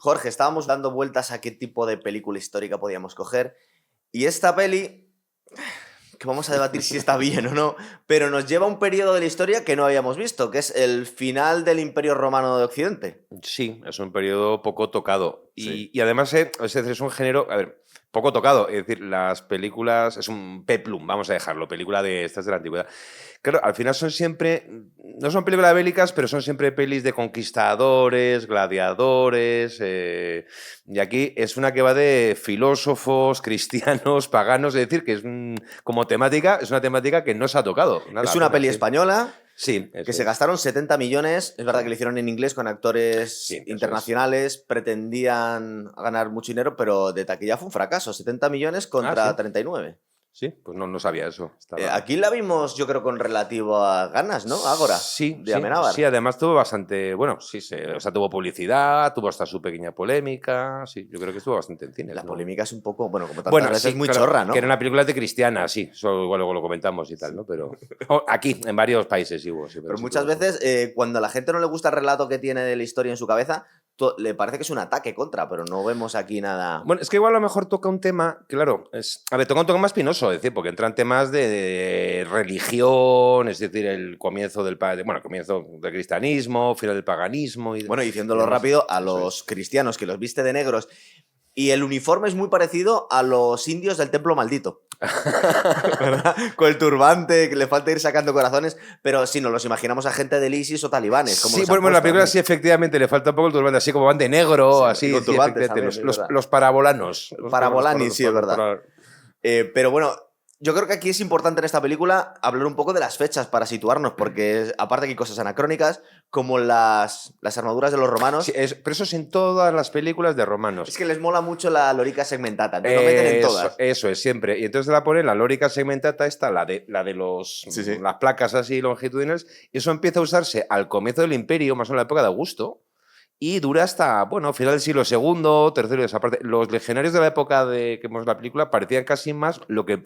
Jorge, estábamos dando vueltas a qué tipo de película histórica podíamos coger. Y esta peli, que vamos a debatir si está bien o no, pero nos lleva a un periodo de la historia que no habíamos visto, que es el final del Imperio Romano de Occidente. Sí, es un periodo poco tocado. Sí. Y además es un género, a ver, poco tocado. Es decir, las películas, es un peplum, vamos a dejarlo, película de estas de la antigüedad. Claro, al final son siempre, no son películas bélicas, pero son siempre pelis de conquistadores, gladiadores. Y aquí es una que va de filósofos, cristianos, paganos. Es decir, que es como temática, es una temática que no se ha tocado. Nada, Es una peli sí. española. Sí, que se gastaron 70 millones. Es verdad que lo hicieron en inglés con actores internacionales. Pretendían ganar mucho dinero, pero de taquilla fue un fracaso. 70 millones contra 39. Sí, pues no sabía eso. Aquí la vimos, yo creo, con relativa ganas, ¿no? Ágora, de Amenábar. Sí, además tuvo bastante, bueno, o sea, tuvo publicidad, tuvo hasta su pequeña polémica, sí, yo creo que estuvo bastante en cine. La polémica es un poco, bueno, como tantas veces, sí, muy claro, chorra, ¿no? Que era una película de cristiana, sí, eso igual luego lo comentamos y tal, ¿no? Pero aquí, en varios países sí hubo. Sí, pero muchas veces, cuando a la gente no le gusta el relato que tiene de la historia en su cabeza, le parece que es un ataque contra, pero no vemos aquí nada. Bueno, es que igual a lo mejor toca un tema, claro, toca un tema más espinoso, es decir, porque entran temas de religión, es decir, el comienzo del cristianismo, final del paganismo. Bueno, diciéndolo rápido, a los cristianos que los viste de negros. Y el uniforme es muy parecido a los indios del Templo Maldito. ¿Verdad? Con el turbante, que le falta ir sacando corazones, pero sí, nos los imaginamos a gente del ISIS o talibanes. Como sí, bueno, la película sí, efectivamente, le falta un poco el turbante, así como van de negro, sí, así. Con turbantes también, los parabolanos. Parabolani, sí, es verdad. Pero bueno, yo creo que aquí es importante en esta película hablar un poco de las fechas para situarnos, porque aparte que hay cosas anacrónicas, como las armaduras de los romanos. Sí, pero eso es en todas las películas de romanos. Es que les mola mucho la lórica segmentata, entonces lo meten en todas. Eso es, siempre. Y entonces la ponen, la lórica segmentata está la de las placas así longitudinales, y eso empieza a usarse al comienzo del Imperio, más o menos en la época de Augusto, y dura hasta, bueno, final del siglo II, tercero, esa parte. Los legionarios de la época de que vemos la película parecían casi más lo que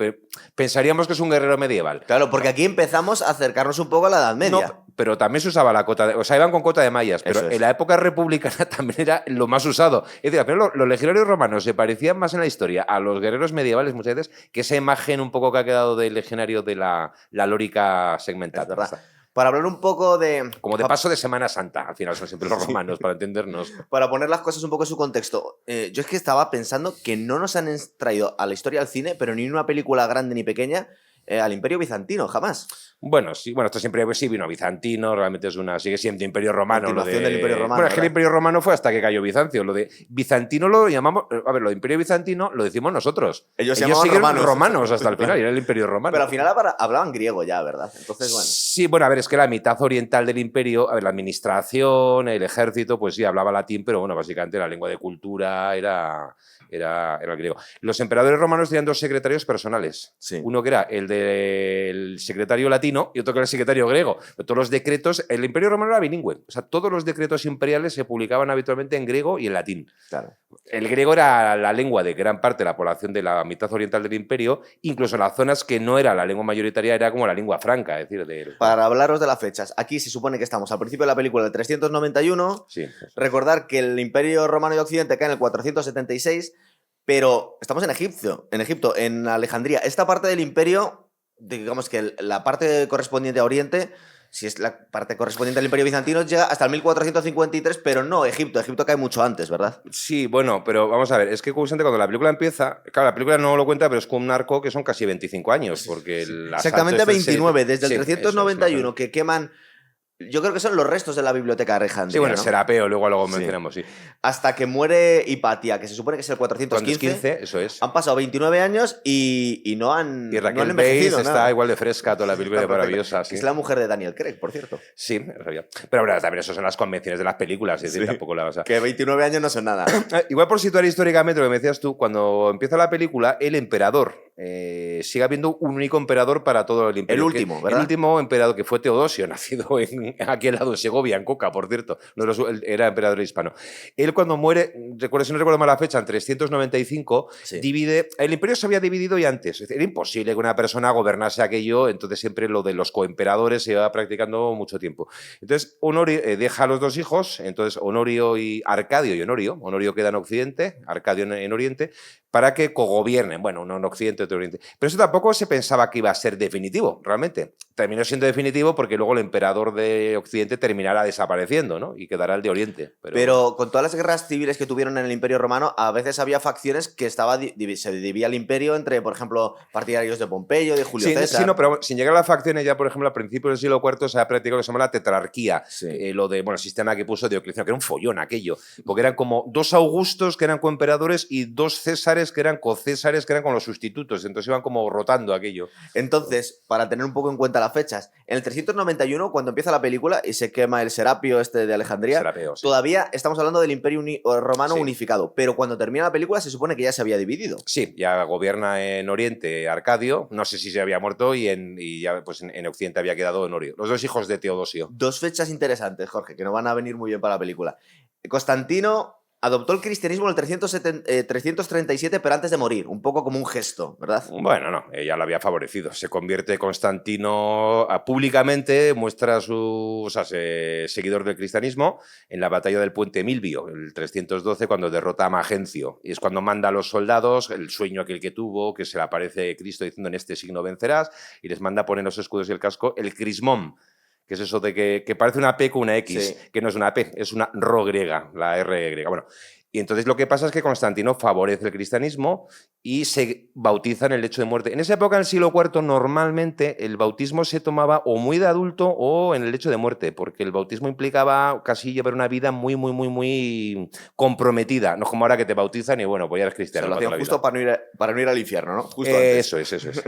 pensaríamos que es un guerrero medieval. Claro, porque aquí empezamos a acercarnos un poco a la Edad Media. No, pero también se usaba la cota, o sea, iban con cota de mallas, pero en la época republicana también era lo más usado. Es decir, al final los legionarios romanos se parecían más en la historia a los guerreros medievales muchas veces, que esa imagen un poco que ha quedado del legionario de la lórica segmentada. Para hablar un poco de... Como de paso de Semana Santa, al final son siempre los romanos, para entendernos. Para poner las cosas un poco en su contexto. Yo es que estaba pensando que no nos han traído a la historia del cine, pero ni una película grande ni pequeña, al Imperio Bizantino, jamás. Bueno, sí, esto siempre vino bizantino, realmente sigue siendo Imperio Romano. Del Imperio Romano. Bueno, es que el Imperio Romano fue hasta que cayó Bizancio. Lo de bizantino lo llamamos, a ver, lo de Imperio Bizantino lo decimos nosotros. Ellos siguen romanos hasta el final, y era el Imperio Romano. Pero al final hablaban griego ya, ¿verdad? Entonces, bueno. Sí, bueno, a ver, es que la mitad oriental del imperio, a ver, la administración, el ejército, pues sí, hablaba latín, pero bueno, básicamente la lengua de cultura era el griego. Los emperadores romanos tenían dos secretarios personales. Sí. Uno que era el del secretario latino y otro que era el secretario griego. Pero todos los decretos, el imperio romano era bilingüe. O sea, todos los decretos imperiales se publicaban habitualmente en griego y en latín. Claro. El griego era la lengua de gran parte de la población de la mitad oriental del imperio, incluso en las zonas que no era la lengua mayoritaria, era como la lengua franca, es decir, Para hablaros de las fechas, aquí se supone que estamos al principio de la película del 391. Sí. Recordar que el Imperio Romano de Occidente cae en el 476, pero estamos en Egipto, en Alejandría. Esta parte del imperio, digamos que la parte correspondiente a Oriente, si es la parte correspondiente al Imperio Bizantino, llega hasta el 1453, pero no Egipto. Egipto cae mucho antes, ¿verdad? Sí, bueno, pero vamos a ver, es que curiosamente cuando la película empieza, claro, la película no lo cuenta, pero es con un arco que son casi 25 años, porque... Exactamente 29, desde el 391 que queman... Yo creo que son los restos de la biblioteca de Alejandría. Sí, bueno, ¿no? Serapeo, luego mencionamos, sí. Hasta que muere Hipatia, que se supone que es el 415. 415, eso es. Han pasado 29 años y no han. Y Raquel no han envejecido Bates está igual de fresca, toda la película de maravillosa. Sí. Es la mujer de Daniel Craig, por cierto. Sí, en realidad. Pero bueno, también eso son las convenciones de las películas, es decir, tampoco la vas a... Que 29 años no son nada. Igual por situar históricamente lo que me decías tú, cuando empieza la película, el emperador sigue habiendo un único emperador para todo el imperio. El último, ¿verdad? El último emperador, que fue Teodosio, nacido aquí al lado de Segovia, en Coca, por cierto. Era emperador hispano. Él cuando muere, si no recuerdo mal la fecha, en 395, Sí. divide... El imperio se había dividido ya antes. Es decir, era imposible que una persona gobernase aquello, entonces siempre lo de los coemperadores se iba practicando mucho tiempo. Entonces, Honorio deja a los dos hijos, entonces Honorio y Arcadio y Honorio. Honorio queda en Occidente, Arcadio en Oriente, para que cogobiernen. Bueno, uno en Occidente, otro en Oriente. Pero eso tampoco se pensaba que iba a ser definitivo, realmente. Terminó siendo definitivo porque luego el emperador de Occidente terminará desapareciendo, ¿no? Y quedará el de Oriente. Pero con todas las guerras civiles que tuvieron en el Imperio Romano, a veces había facciones que se dividía el imperio entre, por ejemplo, partidarios de Pompeyo, de Julio César. Sí, no, pero sin llegar a las facciones, ya por ejemplo, a principios del siglo IV se ha practicado lo que se llama la tetrarquía. Sí. Lo de, bueno, el sistema que puso Diocleciano, que era un follón aquello. Porque eran como 2 Augustos que eran coemperadores y 2 Césares que eran cocésares que eran con los sustitutos. Entonces iban como rotando aquello. Entonces, para tener un poco en cuenta las fechas, en el 391, cuando empieza la película y se quema el Serapio de Alejandría, Serapio, sí. todavía estamos hablando del Imperio Romano Sí. unificado, pero cuando termina la película se supone que ya se había dividido. Sí, ya gobierna en Oriente Arcadio, no sé si se había muerto y ya pues en Occidente había quedado Honorio. Los 2 hijos de Teodosio. Dos fechas interesantes, Jorge, que no van a venir muy bien para la película. Constantino adoptó el cristianismo en el 337, pero antes de morir, un poco como un gesto, ¿verdad? Bueno, no, ella lo había favorecido. Se convierte Constantino públicamente, muestra seguidor del cristianismo en la batalla del Puente Milvio, el 312, cuando derrota a Magencio. Y es cuando manda a los soldados, el sueño aquel que tuvo, que se le aparece Cristo diciendo en este signo vencerás, y les manda a poner los escudos y el casco, el crismón, que es eso de que parece una P con una X, Sí. que no es una P, es una Rho griega, la R griega. Bueno, y entonces lo que pasa es que Constantino favorece el cristianismo y se bautiza en el lecho de muerte. En esa época, en el siglo IV, normalmente el bautismo se tomaba o muy de adulto o en el lecho de muerte, porque el bautismo implicaba casi llevar una vida muy, muy, muy, muy comprometida. No como ahora que te bautizan y bueno, pues ya eres cristiano. Se lo para toda hacían la justo vida. para no ir al infierno, ¿no? Justo antes. Eso es.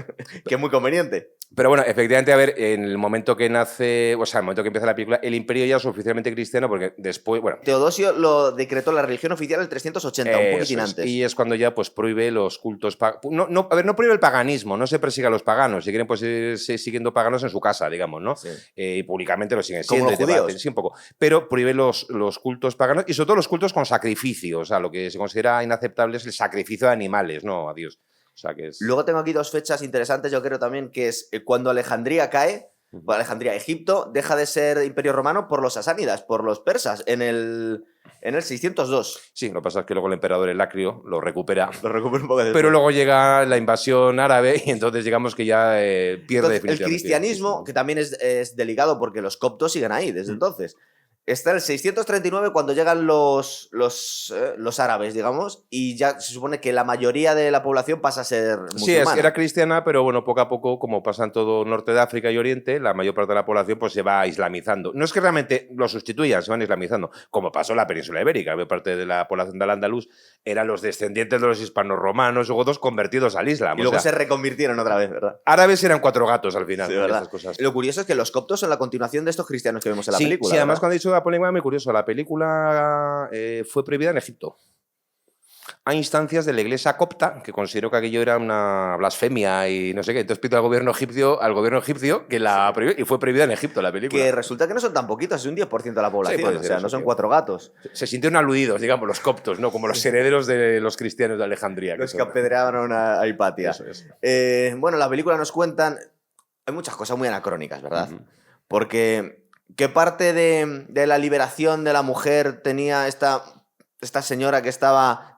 Que es muy conveniente. Pero bueno, efectivamente, a ver, en el momento que nace, o sea, en el momento que empieza la película, el imperio ya es oficialmente cristiano porque después, bueno... Teodosio lo decretó la religión oficial el 380, un poquitín antes. Y es cuando ya pues prohíbe los cultos... No prohíbe el paganismo, no se persigue a los paganos. Si quieren, pues irse siguiendo paganos en su casa, digamos, ¿no? Sí. Y públicamente lo siguen Como siendo. los y debaten, judíos. sí, un poco. Pero prohíbe los cultos paganos y sobre todo los cultos con sacrificio. O sea, lo que se considera inaceptable es el sacrificio de animales, ¿no? A Dios. O sea, que es... Luego tengo aquí dos fechas interesantes, yo creo también, que es cuando Alejandría cae, Alejandría, Egipto, deja de ser imperio romano por los sasánidas, por los persas, en el 602. Sí, lo que pasa es que luego el emperador Elacrio lo recupera. Lo recupero un poco después. Pero luego llega la invasión árabe y entonces digamos que ya pierde Entonces, definitivamente. el cristianismo, que también es delicado porque los coptos siguen ahí desde entonces. Está en el 639 cuando llegan los árabes, digamos, y ya se supone que la mayoría de la población pasa a ser Sí, musulmana. era cristiana, pero bueno, poco a poco, como pasa en todo norte de África y Oriente, la mayor parte de la población pues se va islamizando. No es que realmente lo sustituyan, se van islamizando, como pasó en la península ibérica. La mayor parte de la población del Andaluz eran los descendientes de los hispanos-romanos o godos convertidos al Islam. Y luego o sea, se reconvirtieron otra vez, ¿verdad? árabes eran 4 gatos al final. Sí, de ¿verdad? estas cosas. Lo curioso es que los coptos son la continuación de estos cristianos que vemos en la película. Sí, además ¿verdad? cuando he dicho la polémica, muy curioso, la película fue prohibida en Egipto. A instancias de la iglesia copta, que consideró que aquello era una blasfemia y no sé qué. Entonces pidió al gobierno egipcio que la prohibió y fue prohibida en Egipto la película. Que resulta que no son tan poquitos, es un 10% de la población. puede O ser sea, eso, no son tío. 4 gatos. Se sintieron aludidos, digamos, los coptos, ¿no? Como los herederos de los cristianos de Alejandría. Los que son- apedrearon a Hipatia. Eso es. Bueno, la película nos cuentan. Hay muchas cosas muy anacrónicas, ¿verdad? Ujú. Porque, ¿qué parte de la liberación de la mujer tenía esta señora que estaba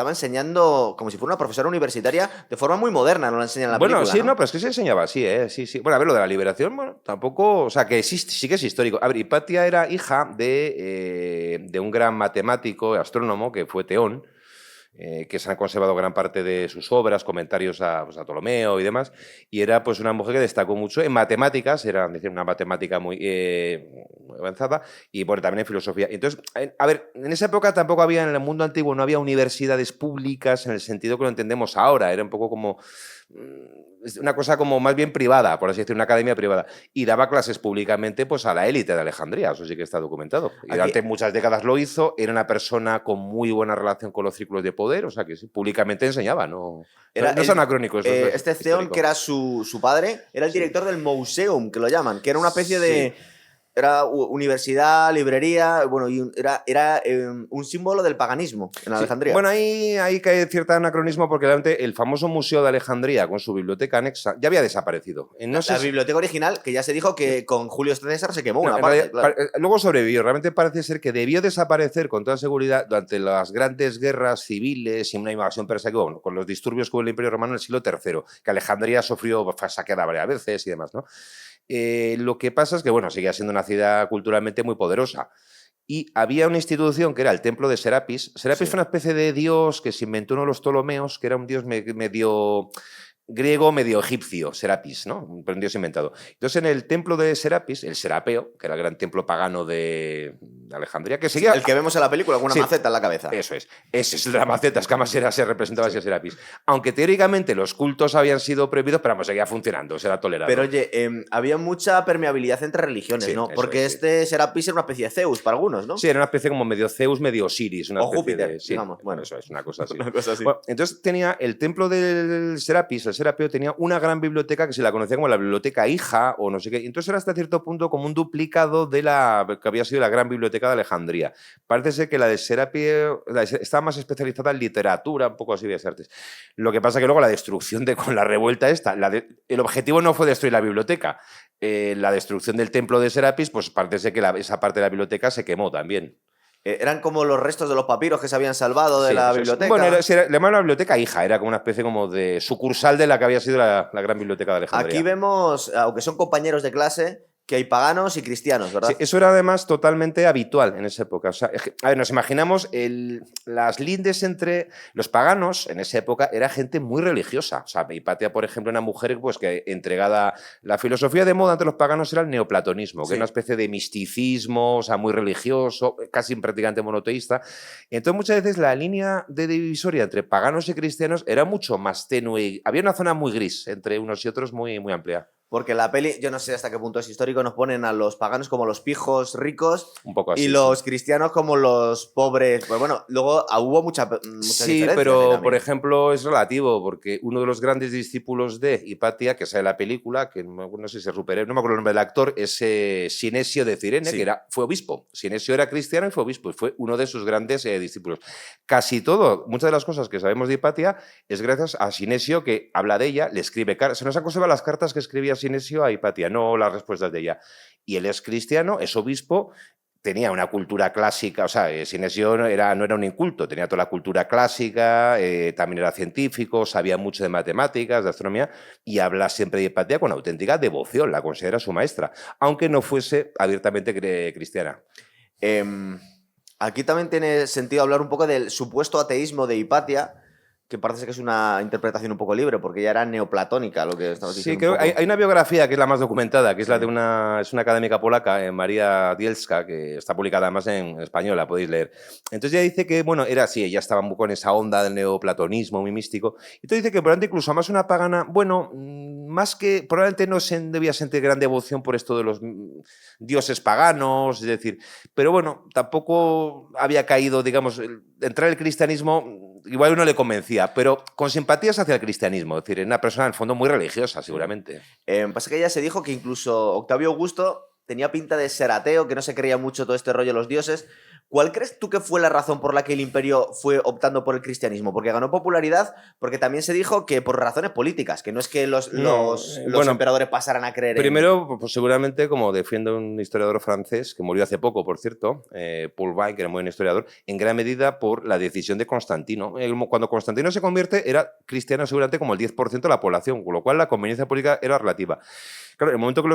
enseñando como si fuera una profesora universitaria de forma muy moderna? No la enseñan en la Bueno, película. sí, ¿no? no, pero es que se enseñaba así, ¿eh? Sí. Bueno, a ver, lo de la liberación, bueno, tampoco. O sea, que sí que es histórico. A ver, Hipatia era hija de un gran matemático, astrónomo, que fue Teón, que se han conservado gran parte de sus obras, comentarios a Ptolomeo y demás, y era pues una mujer que destacó mucho en matemáticas, era decir, una matemática muy avanzada, y bueno, también en filosofía. Entonces, a ver, en esa época tampoco había, en el mundo antiguo, no había universidades públicas en el sentido que lo entendemos ahora, era un poco como es una cosa como más bien privada, por así decirlo, una academia privada. Y daba clases públicamente pues, a la élite de Alejandría, eso sí que está documentado. Y durante muchas décadas lo hizo, era una persona con muy buena relación con los círculos de poder, o sea que sí, públicamente enseñaba, no es anacrónico. Eso es este Theon, que era su padre, era el director del Museum, que lo llaman, que era una especie de... Era universidad, librería, bueno, y era un símbolo del paganismo en Alejandría. Bueno, ahí cae cierto anacronismo porque realmente el famoso Museo de Alejandría con su biblioteca anexa ya había desaparecido. La biblioteca original, que ya se dijo que con Julio César se quemó una parte. Luego sobrevivió. Realmente parece ser que debió desaparecer con toda seguridad durante las grandes guerras civiles y una invasión persa con los disturbios que hubo en el Imperio Romano en el siglo III, que Alejandría sufrió saqueada varias veces y demás, ¿no? Lo que pasa es que, bueno, seguía siendo una ciudad culturalmente muy poderosa. Y había una institución que era el templo de Serapis. Serapis fue una especie de dios que se inventó uno de los Ptolomeos, que era un dios medio griego, medio egipcio, Serapis, ¿no? Un dios inventado. Entonces, en el templo de Serapis, el Serapeo, que era el gran templo pagano de Alejandría, que seguía... El que vemos en la película, con una maceta en la cabeza. Eso es. Ese es la maceta, es que además se representaba así a Serapis. Aunque teóricamente los cultos habían sido prohibidos, pero vamos, seguía funcionando, se era tolerado. Pero oye, había mucha permeabilidad entre religiones, ¿no? Porque Serapis era una especie de Zeus para algunos, ¿no? Sí, era una especie como medio Zeus, medio Osiris. O Júpiter, digamos. Bueno, eso es una cosa así. Una cosa así. Bueno, entonces tenía el templo del Serapis, el Serapeo, tenía una gran biblioteca que se la conocía como la biblioteca hija o no sé qué. Entonces era hasta cierto punto como un duplicado de la que había sido la gran biblioteca de Alejandría. Parece ser que la de Serapio estaba más especializada en literatura, un poco así de artes. Lo que pasa que luego la destrucción con la revuelta el objetivo no fue destruir la biblioteca. La destrucción del templo de Serapis, pues parece ser que esa parte de la biblioteca se quemó también. Eran como los restos de los papiros que se habían salvado de la biblioteca. Bueno, le llamaban la biblioteca hija, era como una especie como de sucursal de la que había sido la gran biblioteca de Alejandría. Aquí vemos, aunque son compañeros de clase, que hay paganos y cristianos, ¿verdad? Sí, eso era además totalmente habitual en esa época. O sea, a ver, nos imaginamos las lindes entre los paganos en esa época era gente muy religiosa. O sea, Hipatia, por ejemplo, una mujer pues, que entregada... La filosofía de moda entre los paganos era el neoplatonismo, que es una especie de misticismo, o sea, muy religioso, casi prácticamente monoteísta. Entonces, muchas veces la línea de divisoria entre paganos y cristianos era mucho más tenue. Había una zona muy gris entre unos y otros muy, muy amplia. Porque la peli, yo no sé hasta qué punto es histórico, nos ponen a los paganos como los pijos ricos un poco así, y los cristianos como los pobres. Pues bueno, luego hubo mucha sí, pero por ejemplo es relativo, porque uno de los grandes discípulos de Hipatia, que sale en la película, que no sé si no me acuerdo el nombre del actor, es Sinesio de Cirene, que fue obispo. Sinesio era cristiano y fue obispo, y fue uno de sus grandes discípulos. Casi todo, muchas de las cosas que sabemos de Hipatia es gracias a Sinesio, que habla de ella, le escribe cartas. Se nos han conservado las cartas que escribía Sinesio a Hipatia, no las respuestas de ella. Y él es cristiano, es obispo, tenía una cultura clásica, o sea, Sinesio no era un inculto, tenía toda la cultura clásica, también era científico, sabía mucho de matemáticas, de astronomía, y habla siempre de Hipatia con auténtica devoción, la considera su maestra, aunque no fuese abiertamente cristiana. Aquí también tiene sentido hablar un poco del supuesto ateísmo de Hipatia, que parece que es una interpretación un poco libre, porque ya era neoplatónica lo que estabas diciendo. Sí, hay una biografía que es la más documentada, que es la de una académica polaca, María Dielska, que está publicada además en español, la podéis leer. Entonces ella dice que, bueno, ella estaba un poco en esa onda del neoplatonismo muy místico. Entonces dice que probablemente incluso más una pagana, bueno, más que probablemente no debía sentir gran devoción por esto de los dioses paganos, es decir, pero bueno, tampoco había caído, digamos, entrar el cristianismo, igual uno le convencía, pero con simpatías hacia el cristianismo, es decir, era una persona en el fondo muy religiosa, seguramente. Pasa que ya se dijo que incluso Octavio Augusto tenía pinta de ser ateo, que no se creía mucho todo este rollo de los dioses. ¿Cuál crees tú que fue la razón por la que el imperio fue optando por el cristianismo? Porque ganó popularidad, porque también se dijo que por razones políticas, que no es que los emperadores pasaran a creer primero, pues seguramente, como defiende un historiador francés, que murió hace poco, por cierto, Paul Vine, que era muy buen historiador, en gran medida por la decisión de Constantino. Cuando Constantino se convierte, era cristiano seguramente como el 10% de la población, con lo cual la conveniencia política era relativa. Claro, en el momento que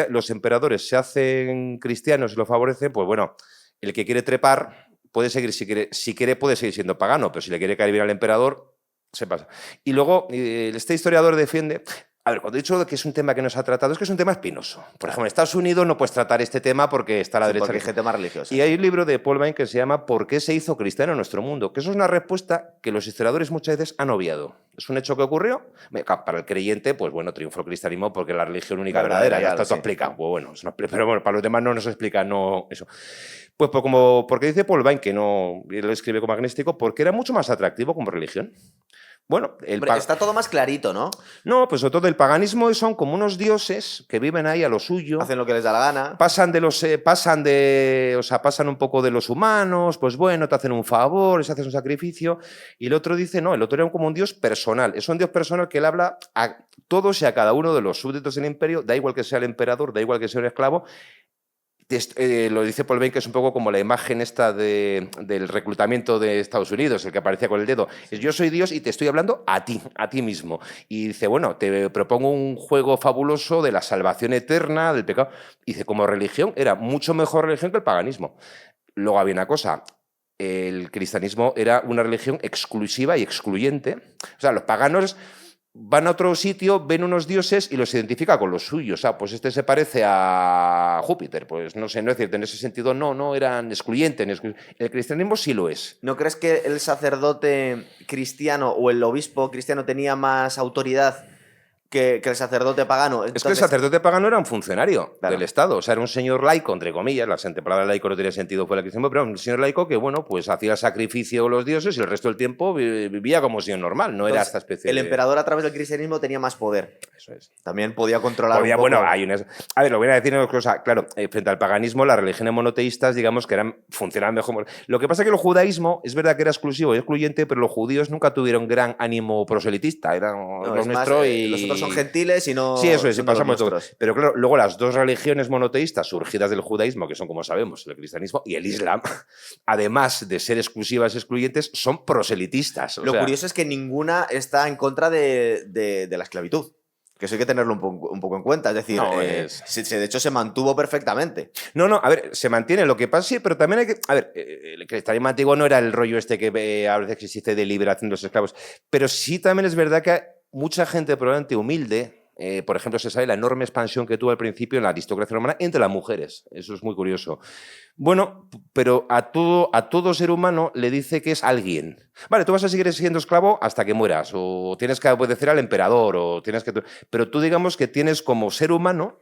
los emperadores se hacen cristianos y lo favorecen, pues bueno, el que quiere trepar puede seguir, si quiere puede seguir siendo pagano, pero si le quiere caer bien al emperador, se pasa. Y luego, este historiador defiende... A ver, cuando he dicho que es un tema que no se ha tratado, es que es un tema espinoso. Por ejemplo, en Estados Unidos no puedes tratar este tema porque está a la derecha. Porque hay gente más religiosa. Y hay un libro de Paul Vine que se llama ¿Por qué se hizo cristiano en nuestro mundo? Que eso es una respuesta que los historiadores muchas veces han obviado. Es un hecho que ocurrió. Para el creyente, pues bueno, triunfó el cristianismo porque es la religión única verdadera. Ya está todo explicado. Pues bueno, pero bueno, para los demás no nos explica no eso. Pues porque dice Paul Vine que no, y lo escribe como agnóstico, porque era mucho más atractivo como religión. Bueno, está todo más clarito, ¿no? No, pues sobre todo el paganismo son como unos dioses que viven ahí a lo suyo. Hacen lo que les da la gana. Pasan un poco de los humanos, pues bueno, te hacen un favor, les haces un sacrificio. Y el otro dice, no, el otro era como un dios personal. Es un dios personal que él habla a todos y a cada uno de los súbditos del imperio, da igual que sea el emperador, da igual que sea un esclavo. Lo dice Paul Vine, que es un poco como la imagen esta del reclutamiento de Estados Unidos, el que aparecía con el dedo. Es yo soy Dios y te estoy hablando a ti mismo. Y dice, bueno, te propongo un juego fabuloso de la salvación eterna, del pecado. Y dice, como religión, era mucho mejor religión que el paganismo. Luego había una cosa, el cristianismo era una religión exclusiva y excluyente. O sea, los paganos van a otro sitio, ven unos dioses y los identifica con los suyos. O sea, pues este se parece a Júpiter. Pues no sé, no es cierto. En ese sentido, no eran excluyentes. El cristianismo sí lo es. ¿No crees que el sacerdote cristiano o el obispo cristiano tenía más autoridad que el sacerdote pagano? Entonces, es que el sacerdote pagano era un funcionario claro. del Estado. O sea, era un señor laico, entre comillas. La palabra laico no tenía sentido fuera del cristianismo, pero era un señor laico que, bueno, pues hacía sacrificio a los dioses y el resto del tiempo vivía como señor normal. No era esta especie el emperador a través del cristianismo tenía más poder. Eso es. También podía controlar un poco. Bueno, a ver, lo voy a decir una cosa. Claro, frente al paganismo, las religiones monoteístas, digamos que funcionaban mejor. Lo que pasa es que el judaísmo es verdad que era exclusivo y excluyente, pero los judíos nunca tuvieron gran ánimo proselitista. Eran los nuestros y los otros son gentiles y no. Sí, eso es, pasamos todo. Pero claro, luego las dos religiones monoteístas surgidas del judaísmo, que son, como sabemos, el cristianismo y el islam, además de ser exclusivas y excluyentes, son proselitistas. Lo curioso es que ninguna está en contra de la esclavitud. Que eso hay que tenerlo un poco en cuenta. Es decir, de hecho se mantuvo perfectamente. No, a ver, se mantiene. Lo que pasa, sí, pero también hay que... A ver, el cristianismo antiguo no era el rollo este que a veces existe de liberación de los esclavos. Pero sí también es verdad que mucha gente probablemente humilde... por ejemplo, se sabe la enorme expansión que tuvo al principio en la aristocracia romana entre las mujeres. Eso es muy curioso. Bueno, pero a todo ser humano le dice que es alguien. Vale, tú vas a seguir siendo esclavo hasta que mueras, o tienes que obedecer al emperador, o tienes que... Pero tú digamos que tienes como ser humano,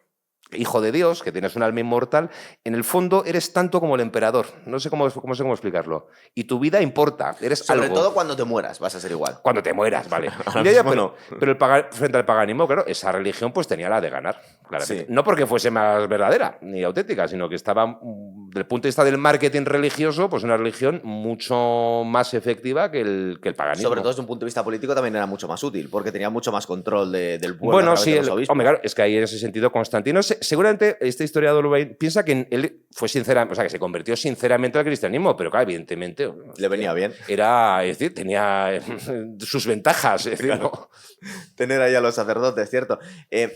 hijo de Dios, que tienes un alma inmortal, en el fondo eres tanto como el emperador. No sé cómo explicarlo. Y tu vida importa, eres Sobre algo. todo cuando te mueras, vas a ser igual. Cuando te mueras, vale. Pero frente al paganismo, claro, esa religión pues tenía la de ganar, claramente. Sí. No porque fuese más verdadera ni auténtica, sino que estaba, desde el punto de vista del marketing religioso, pues una religión mucho más efectiva que el paganismo. Sobre todo desde un punto de vista político también era mucho más útil, porque tenía mucho más control del pueblo. Bueno, sí, hombre, claro, es que ahí en ese sentido Constantino, seguramente este historiador piensa que él fue sinceramente, o sea, que se convirtió sinceramente al cristianismo, pero claro, evidentemente le venía bien. Es decir, tenía sus ventajas, es decir, claro. ¿No? Tener ahí a los sacerdotes, ¿cierto?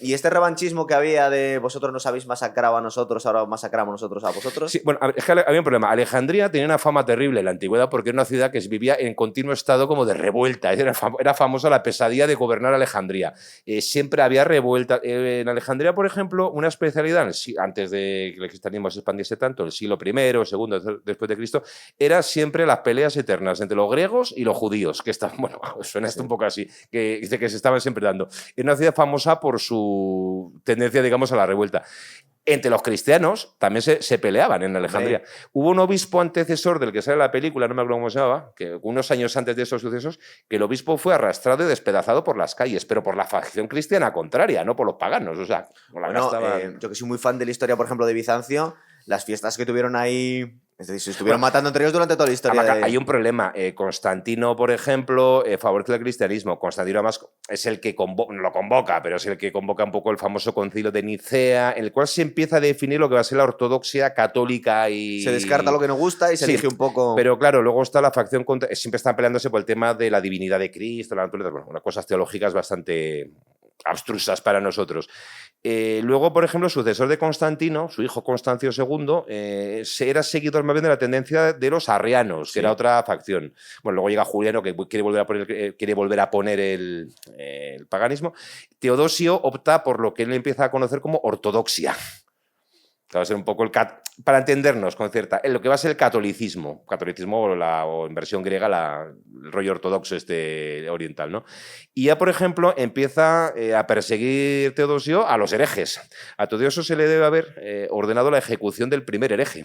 Y este revanchismo que había de vosotros nos habéis masacrado a nosotros, ahora masacramos nosotros a vosotros. Sí, bueno, es que había un problema. Alejandría tenía una fama terrible en la antigüedad porque era una ciudad que vivía en continuo estado como de revuelta. Era famosa la pesadilla de gobernar Alejandría. Siempre había revuelta. En Alejandría, por ejemplo, una especialidad, antes de que el cristianismo se expandiese tanto, el siglo I, segundo después de Cristo, era siempre las peleas eternas entre los griegos y los judíos, que estaban, bueno, suena esto un poco así, que dice que se estaban siempre dando. Era una ciudad famosa por su tendencia, digamos, a la revuelta. Entre los cristianos también se peleaban en Alejandría. Sí. Hubo un obispo antecesor del que sale la película, no me acuerdo cómo se llamaba, que unos años antes de estos sucesos, que el obispo fue arrastrado y despedazado por las calles, pero por la facción cristiana contraria, no por los paganos. O sea, yo que soy muy fan de la historia, por ejemplo, de Bizancio, las fiestas que tuvieron ahí... Es decir, se estuvieron matando entre ellos durante toda la historia. Hay un problema. Constantino, por ejemplo, favorece el cristianismo. Constantino, además, es el que lo convoca, pero es el que convoca un poco el famoso concilio de Nicea, en el cual se empieza a definir lo que va a ser la ortodoxia católica y... Se descarta lo que no gusta y se elige un poco... Pero claro, luego está la facción... Siempre están peleándose por el tema de la divinidad de Cristo, la naturaleza, bueno, unas cosas teológicas bastante abstrusas para nosotros. Luego, por ejemplo, el sucesor de Constantino, su hijo Constancio II, era seguidor más bien de la tendencia de los arrianos, que era otra facción. Bueno, luego llega Juliano, que quiere volver a poner el paganismo. Teodosio opta por lo que él empieza a conocer como ortodoxia. Que va a ser un poco para entendernos con cierta, lo que va a ser el catolicismo o en versión griega el rollo ortodoxo oriental, ¿no? Y ya, por ejemplo, empieza a perseguir Teodosio a los herejes. A Teodosio se le debe haber ordenado la ejecución del primer hereje,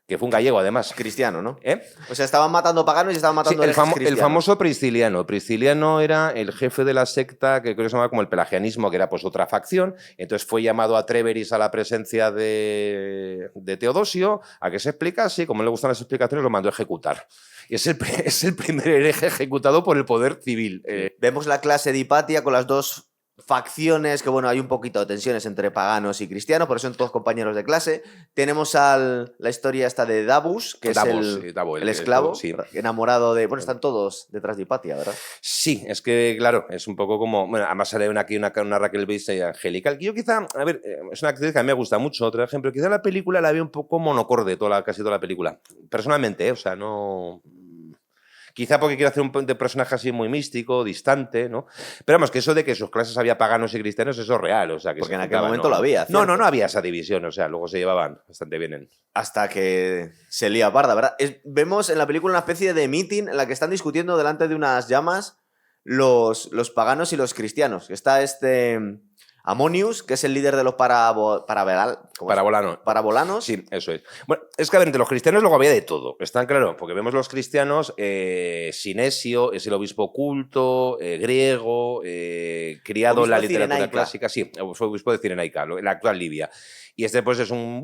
que fue un gallego, además. Cristiano, ¿no? ¿Eh? O sea, estaban matando paganos y estaban matando herejes cristianos. El famoso Prisciliano. Prisciliano era el jefe de la secta que creo que se llamaba como el pelagianismo, que era pues otra facción. Entonces fue llamado a Tréveris a la presencia de Teodosio a que se explicase, y como le gustan las explicaciones, lo mandó a ejecutar. Y es el primer hereje ejecutado por el poder civil. Vemos la clase de Hipatia con las dos facciones, que bueno, hay un poquito de tensiones entre paganos y cristianos, pero son todos compañeros de clase. Tenemos la historia esta de Davus, que es el esclavo, sí. enamorado de... Bueno, están todos detrás de Hipatia, ¿verdad? Sí, es que, claro, es un poco como... Bueno, además sale aquí una Raquel Weisz angelical, que yo quizá, a ver, es una actriz que a mí me gusta mucho, otro ejemplo, quizá la película la veo un poco monocorde, casi toda la película. Personalmente, o sea, no... Quizá porque quiere hacer un personaje así muy místico, distante, ¿no? Pero vamos, que eso de que en sus clases había paganos y cristianos, eso es real. O sea, que porque en aquel momento lo había. No había esa división, o sea, luego se llevaban bastante bien. Hasta que se lía parda, ¿verdad? Vemos en la película una especie de meeting en la que están discutiendo delante de unas llamas los paganos y los cristianos. Está Amonius, que es el líder de los parabolanos. Sí, eso es. Bueno, es que a ver, entre los cristianos luego había de todo, ¿están claro? Porque vemos los cristianos, Sinesio es el obispo culto, griego, criado en la literatura clásica. Sí, fue obispo de Cirenaica, en la actual Libia. Y pues es un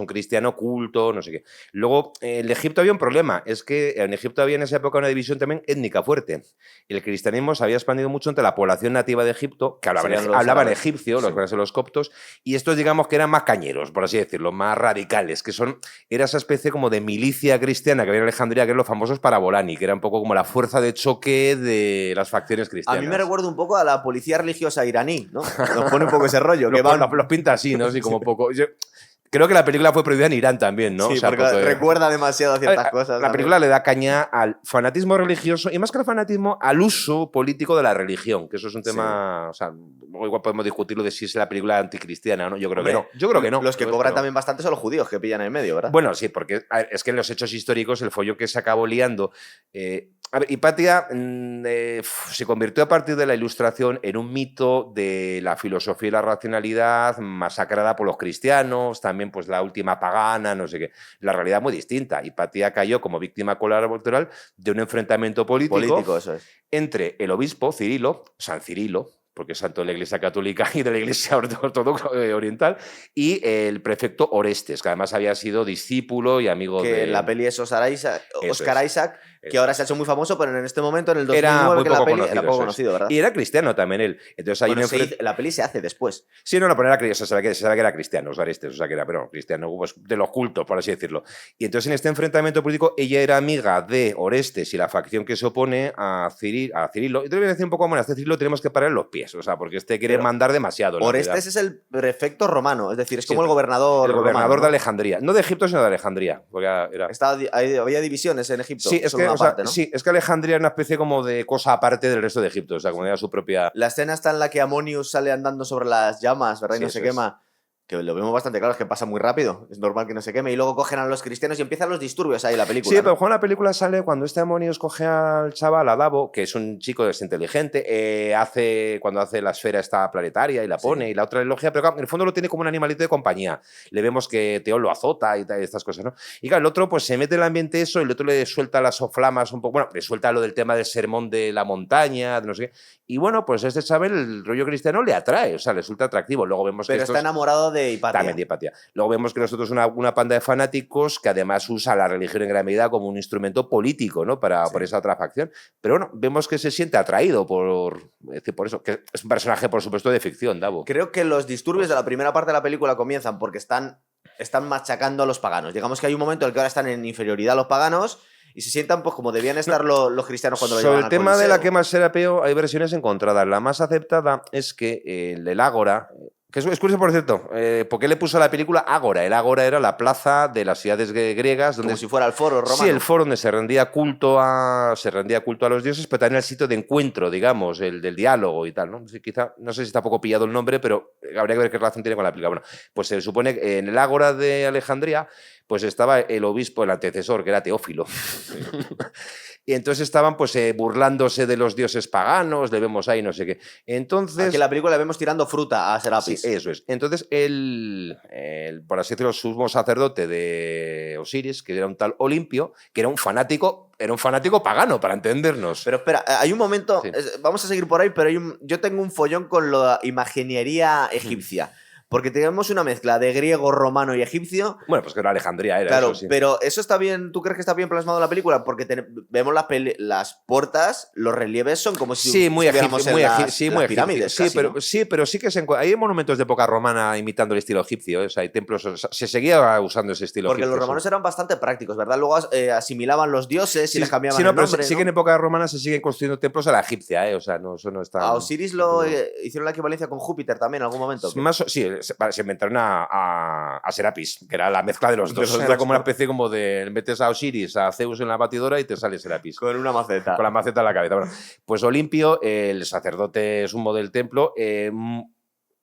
cristiano culto, no sé qué. Luego, en Egipto había un problema, es que en Egipto había en esa época una división también étnica fuerte. El cristianismo se había expandido mucho entre la población nativa de Egipto, que hablaban egipcio, los coptos, y estos digamos que eran más cañeros, por así decirlo, más radicales, era esa especie como de milicia cristiana que había en Alejandría, que eran los famosos parabolani, que era un poco como la fuerza de choque de las facciones cristianas. A mí me recuerda un poco a la policía religiosa iraní, ¿no? Nos pone un poco ese rollo. Los pinta así, ¿no? Así como poco... Creo que la película fue prohibida en Irán también, ¿no? Sí, porque recuerda demasiado ciertas cosas. La película le da caña al fanatismo religioso y más que al fanatismo, al uso político de la religión, que eso es un tema... Sí. O sea, igual podemos discutirlo de si es la película anticristiana o no. Yo creo que no. Yo creo que no. Los que cobran también bastante son los judíos que pillan en medio, ¿verdad? Bueno, sí, porque es que en los hechos históricos el follón que se acabó liando... A ver, Hipatia se convirtió a partir de la Ilustración en un mito de la filosofía y la racionalidad masacrada por los cristianos, también pues la última pagana, no sé qué. La realidad es muy distinta. Hipatia cayó como víctima colateral de un enfrentamiento político eso es. entre el obispo Cirilo, San Cirilo, porque es santo de la Iglesia Católica y de la Iglesia Ortodoxa Oriental, y el prefecto Orestes, que además había sido discípulo y amigo que en la peli es Oscar Isaac, que ahora se ha hecho muy famoso, pero en este momento, en el 2009, era muy poco conocido, era poco conocido, ¿verdad? Y era cristiano también él. Entonces, la peli se hace después. Sí, no, pero se sabe que era cristiano, Orestes, o sea, que era cristiano pues, de los cultos, por así decirlo. Y entonces, en este enfrentamiento político, ella era amiga de Orestes y la facción que se opone a Cirilo. Y te voy a decir un poco, bueno, a este Cirilo tenemos que parar los pies, o sea, porque quiere mandar demasiado. Orestes es el prefecto romano, es decir, es como el gobernador. El gobernador romano, de Alejandría. No de Egipto, sino de Alejandría. Porque había divisiones en Egipto. Sí, es que Alejandría era una especie como de cosa aparte del resto de Egipto, o sea, como era su propia... La escena está en la que Amonius sale andando sobre las llamas, ¿verdad? Y no se quema. Que lo vemos bastante claro, es que pasa muy rápido, es normal que no se queme, y luego cogen a los cristianos y empiezan los disturbios ahí en la película. Sí, pero Juan, la película sale cuando este Amonius coge al chaval, a Davo, que es un chico inteligente, cuando hace la esfera esta planetaria y la pone, y la otra elogia, pero claro, en el fondo lo tiene como un animalito de compañía. Le vemos que Teón lo azota y estas cosas, ¿no? Y claro, el otro pues se mete en el ambiente eso, y el otro le suelta las soflamas un poco, bueno, le suelta lo del tema del sermón de la montaña, de no sé qué, y bueno, pues este chaval, el rollo cristiano le atrae, o sea, le resulta atractivo. Luego vemos pero está enamorado de Hipatia. También de Hipatia. Luego vemos que nosotros una panda de fanáticos que además usa la religión en gran medida como un instrumento político, ¿no? Por esa otra facción. Pero bueno, vemos que se siente atraído por eso, que es un personaje, por supuesto, de ficción, Davo. Creo que los disturbios de la primera parte de la película comienzan porque están machacando a los paganos. Digamos que hay un momento en el que ahora están en inferioridad los paganos y se sientan pues como debían estar los cristianos cuando lo Sobre llevaban el al tema de la Coliseo. quema Serapio hay versiones encontradas. La más aceptada es que el Ágora, que es curioso, por cierto, ¿por qué le puso a la película Ágora? El Ágora era la plaza de las ciudades griegas donde Como si fuera el foro romano. sí, el foro donde se rendía culto a los dioses, pero también el sitio de encuentro, digamos, el del diálogo y tal, ¿no? Sí, quizá, no sé si está poco pillado el nombre, pero habría que ver qué relación tiene con la película. Bueno, pues se supone que en el Ágora de Alejandría pues estaba el obispo, el antecesor, que era Teófilo. Y entonces estaban pues burlándose de los dioses paganos, le vemos ahí no sé qué. Entonces, Aquí en la película le vemos tirando fruta a Serapis. sí, eso es. Entonces, por así decirlo, sumo sacerdote de Osiris, que era un tal Olimpio, que era un fanático pagano, para entendernos. Pero espera, hay un momento, Sí. vamos a seguir por ahí, pero yo tengo un follón con la imaginería egipcia. Porque tenemos una mezcla de griego, romano y egipcio. Bueno, pues que era Alejandría, era Claro, eso, sí. pero eso está bien, ¿tú crees que está bien plasmado en la película? Porque vemos las puertas, los relieves son como si Sí, muy estuviéramos egipcio, en muy las egipcio. pirámides. Sí, casi, pero, ¿no? pero sí que hay monumentos de época romana imitando el estilo egipcio. O sea, hay templos. O sea, se seguía usando ese estilo Porque egipcio. los romanos eran bastante prácticos, ¿verdad? Luego asimilaban los dioses y les cambiaban sí, no, el pero nombre, sí ¿no? que en época romana se siguen construyendo templos a la egipcia, ¿eh? O sea, no, eso no está. A Osiris hicieron la equivalencia con Júpiter también en algún momento. Sí, se inventaron a Serapis, que era la mezcla de los dos. los Era dos, como una ¿no? especie como de metes a Osiris, a Zeus en la batidora y te sale Serapis. Con una maceta. Con la maceta en la cabeza. Bueno, pues Olimpio, el sacerdote sumo del templo,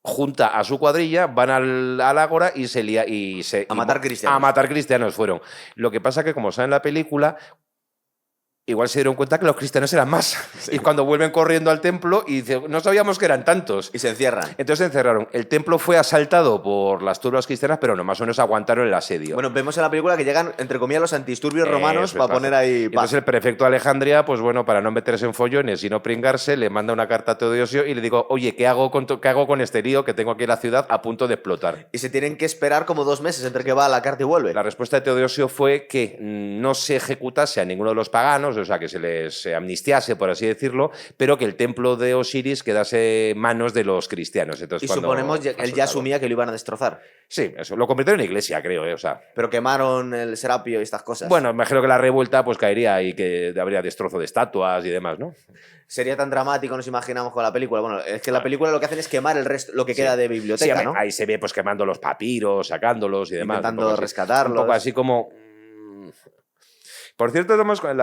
junta a su cuadrilla, van al ágora y se lía. A matar cristianos. A matar cristianos fueron. Lo que pasa que, como saben en la película, igual se dieron cuenta que los cristianos eran más. Sí. Y cuando vuelven corriendo al templo y dicen, no sabíamos que eran tantos. Y se encierran. Entonces se encerraron. El templo fue asaltado por las turbas cristianas, pero no, más o menos aguantaron el asedio. Bueno, vemos en la película que llegan, entre comillas, los antidisturbios romanos para poner ahí paz. Entonces el prefecto de Alejandría, pues bueno, para no meterse en follones y no pringarse, le manda una carta a Teodosio y le digo, oye, ¿qué hago con este lío que tengo aquí en la ciudad a punto de explotar? Y se tienen que esperar como 2 meses entre que va la carta y vuelve. La respuesta de Teodosio fue que no se ejecutase a ninguno de los paganos, o sea, que se les amnistiase, por así decirlo, pero que el templo de Osiris quedase en manos de los cristianos. Entonces, y suponemos que él ya asumía que lo iban a destrozar. Sí, eso. Lo convirtieron en iglesia, creo, o sea. Pero quemaron el Serapio y estas cosas. Bueno, imagino que la revuelta pues caería y que habría destrozo de estatuas y demás, ¿no? Sería tan dramático, nos imaginamos con la película. Bueno, es que la película lo que hacen es quemar el resto, lo que queda de biblioteca, sí, ¿no? Ahí se ve pues quemando los papiros, sacándolos y demás. Intentando rescatarlos. Un poco así como... Por cierto, vamos con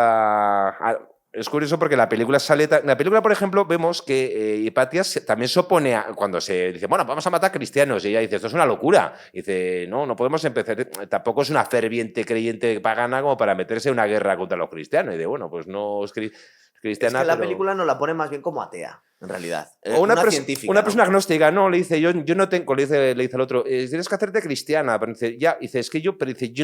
es curioso porque la película sale... En la película, por ejemplo, vemos que Hipatia también se opone cuando se dice, bueno, vamos a matar cristianos. Y ella dice, esto es una locura. Y dice, no podemos empezar... Tampoco es una ferviente creyente pagana como para meterse en una guerra contra los cristianos. Y de, bueno, pues no es cristiana, es que la película nos la pone más bien como atea, en realidad. O una científica. Una persona agnóstica, no, le dice, yo no tengo, le dice al otro, tienes que hacerte cristiana. Pero dice, ya, dice, es que yo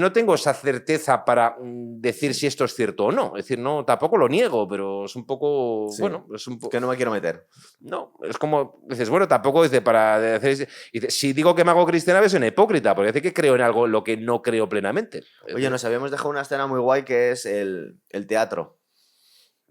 no tengo esa certeza para decir si esto es cierto o no. Es decir, no, tampoco lo niego, pero es un poco, sí, bueno, es un poco... que no me quiero meter. No, es como, dices, bueno, tampoco dice, para hacer... Dice, si digo que me hago cristiana, es una hipócrita, porque dice que creo en algo en lo que no creo plenamente. Oye, nos habíamos dejado una escena muy guay que es el teatro.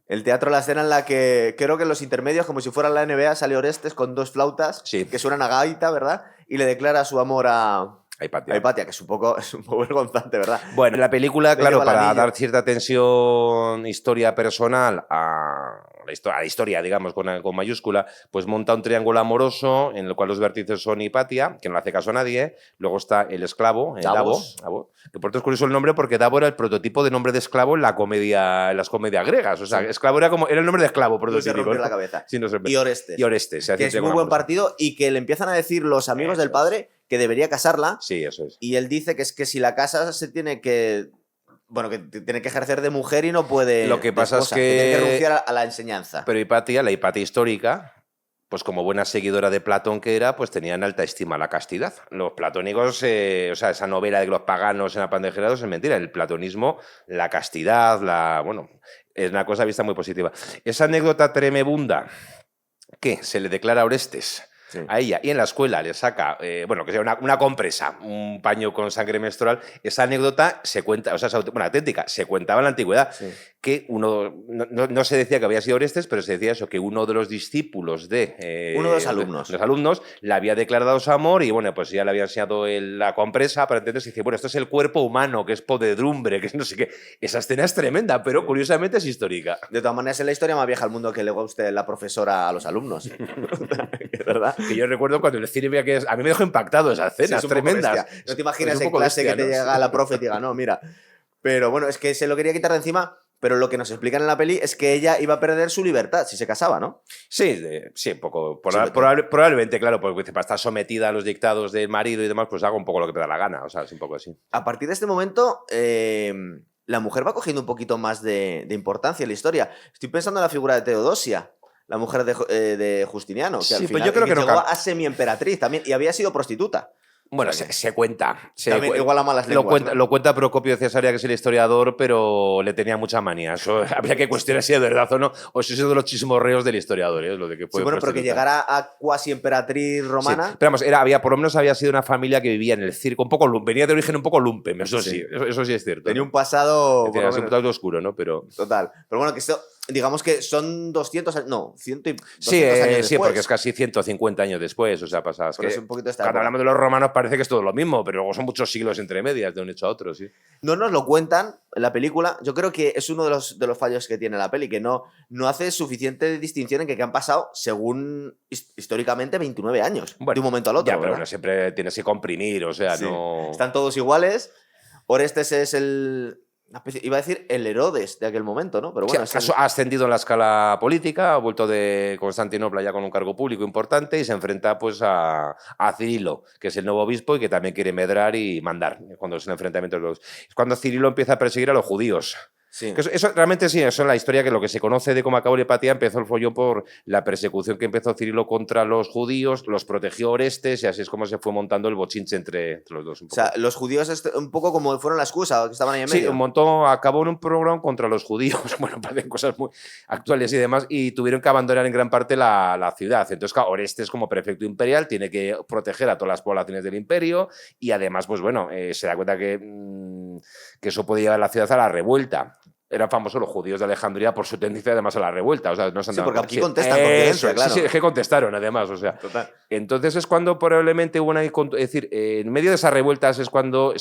El teatro, la escena en la que creo que en los intermedios, como si fuera la NBA, sale Orestes con 2 flautas que suenan a gaita, ¿verdad? Y le declara su amor a Hipatia, que es un poco vergonzante, ¿verdad? Bueno, en la película, claro, para dar cierta tensión, historia personal a la historia, digamos, con mayúscula, pues monta un triángulo amoroso en el cual los vértices son Hipatia, que no le hace caso a nadie, luego está el esclavo, Davo, que por cierto es curioso el nombre porque Davo era el prototipo de nombre de esclavo en las comedias griegas, o sea, esclavo era el nombre de esclavo prototípico. No se rompe la cabeza. Sí, no se y Orestes, que es muy buen partido y que le empiezan a decir los amigos del padre que debería casarla. Sí, eso es. Y él dice que es que si la casa se tiene que... Bueno, que tiene que ejercer de mujer y no puede... Lo que pasa es que tiene que renunciar a la enseñanza. Pero Hipatia, la Hipatia histórica, pues como buena seguidora de Platón que era, pues tenía en alta estima la castidad. Los platónicos, o sea, esa novela de los paganos en apandejerados es mentira. El platonismo, la castidad, bueno, es una cosa vista muy positiva. Esa anécdota tremebunda que se le declara a Orestes Sí. a ella, y en la escuela le saca, bueno, que sea una compresa, un paño con sangre menstrual, esa anécdota se cuenta, o sea, es auténtica, se cuentaba en la antigüedad, Sí. que uno, no se decía que había sido Orestes, pero se decía eso, que uno de los discípulos de Uno de los alumnos. los alumnos le había declarado su amor y, bueno, pues ya le había enseñado la compresa para entender, se dice, bueno, esto es el cuerpo humano, que es podedumbre, que es no sé qué. Esa escena es tremenda, pero curiosamente es histórica. De todas maneras, es la historia más vieja del mundo que le guste la profesora a los alumnos. ¿Es verdad? Que yo recuerdo cuando en el cine veía que a mí me dejó impactado esas Sí, escenas es un poco tremendas. bestia. No te imaginas Es un en poco clase bestia, que te ¿no? llega la profe y te diga, no, mira. Pero bueno, es que se lo quería quitar de encima, pero lo que nos explican en la peli es que ella iba a perder su libertad si se casaba, ¿no? Sí, sí, un poco. Sí, Probablemente, claro, porque para estar sometida a los dictados del marido y demás, pues hago un poco lo que me da la gana. O sea, es un poco así. A partir de este momento, la mujer va cogiendo un poquito más de importancia en la historia. Estoy pensando en la figura de Teodosia, la mujer de Justiniano, que Sí, al pues final yo creo que no llegó cam- a semi-emperatriz también y había sido prostituta. Bueno, O sea que se cuenta. también igual a malas Lo lenguas, cuenta, ¿no? lo cuenta Procopio de Cesarea, que es el historiador, pero le tenía mucha manía. Eso habría que cuestionar si es verdad o no, o si es uno de los chismorreos del historiador, lo de que Sí, fue bueno, pero que prostituta. llegara a cuasi emperatriz Sí, romana. pero vamos, por lo menos había sido una familia que vivía en el circo, un poco venía de origen un poco lumpen, eso sí, Sí. eso sí es cierto. Tenía ¿no? un pasado. Por Tenía lo un menos, pasado oscuro, ¿no? Pero... total. Pero bueno, que esto, digamos que son 200 años. No, 100 y 200 Sí, años sí, después. porque es casi 150 años después, o sea, pasadas. Pero es un poquito esta Cuando época. hablamos de los romanos parece que es todo lo mismo, pero luego son muchos siglos entre medias de un hecho a otro, sí. No nos lo cuentan en la película. Yo creo que es uno de los fallos que tiene la peli, que no hace suficiente distinción en que han pasado, según históricamente, 29 años de un momento al otro. Ya, pero ¿verdad? bueno, siempre tienes que comprimir, o sea, Sí. no... Están todos iguales. Orestes es iba a decir el Herodes de aquel momento, ¿no? Pero bueno, Sí, ha ascendido en la escala política, ha vuelto de Constantinopla ya con un cargo público importante y se enfrenta pues a Cirilo, que es el nuevo obispo y que también quiere medrar y mandar cuando es el enfrentamiento de los... Es cuando Cirilo empieza a perseguir a los judíos. sí. Que eso realmente sí, eso es la historia que lo que se conoce de cómo acabó la Hipatía empezó el follón por la persecución que empezó Cirilo contra los judíos, los protegió Orestes y así es como se fue montando el bochinche entre los dos. O sea, los judíos un poco como fueron la excusa, que estaban ahí en Sí, medio. acabó en un programa contra los judíos, bueno, parecen cosas muy actuales y demás, y tuvieron que abandonar en gran parte la ciudad. Entonces, claro, Orestes como prefecto imperial tiene que proteger a todas las poblaciones del imperio y además, pues bueno, se da cuenta que eso podía llevar a la ciudad a la revuelta. Eran famosos los judíos de Alejandría por su tendencia además a la revuelta. O sea, no se Sí, andaban porque aquí sí, contestan con violencia, claro. Sí, es que contestaron además, o sea. Total. Entonces es cuando probablemente hubo una... Es decir, en medio de esas revueltas es cuando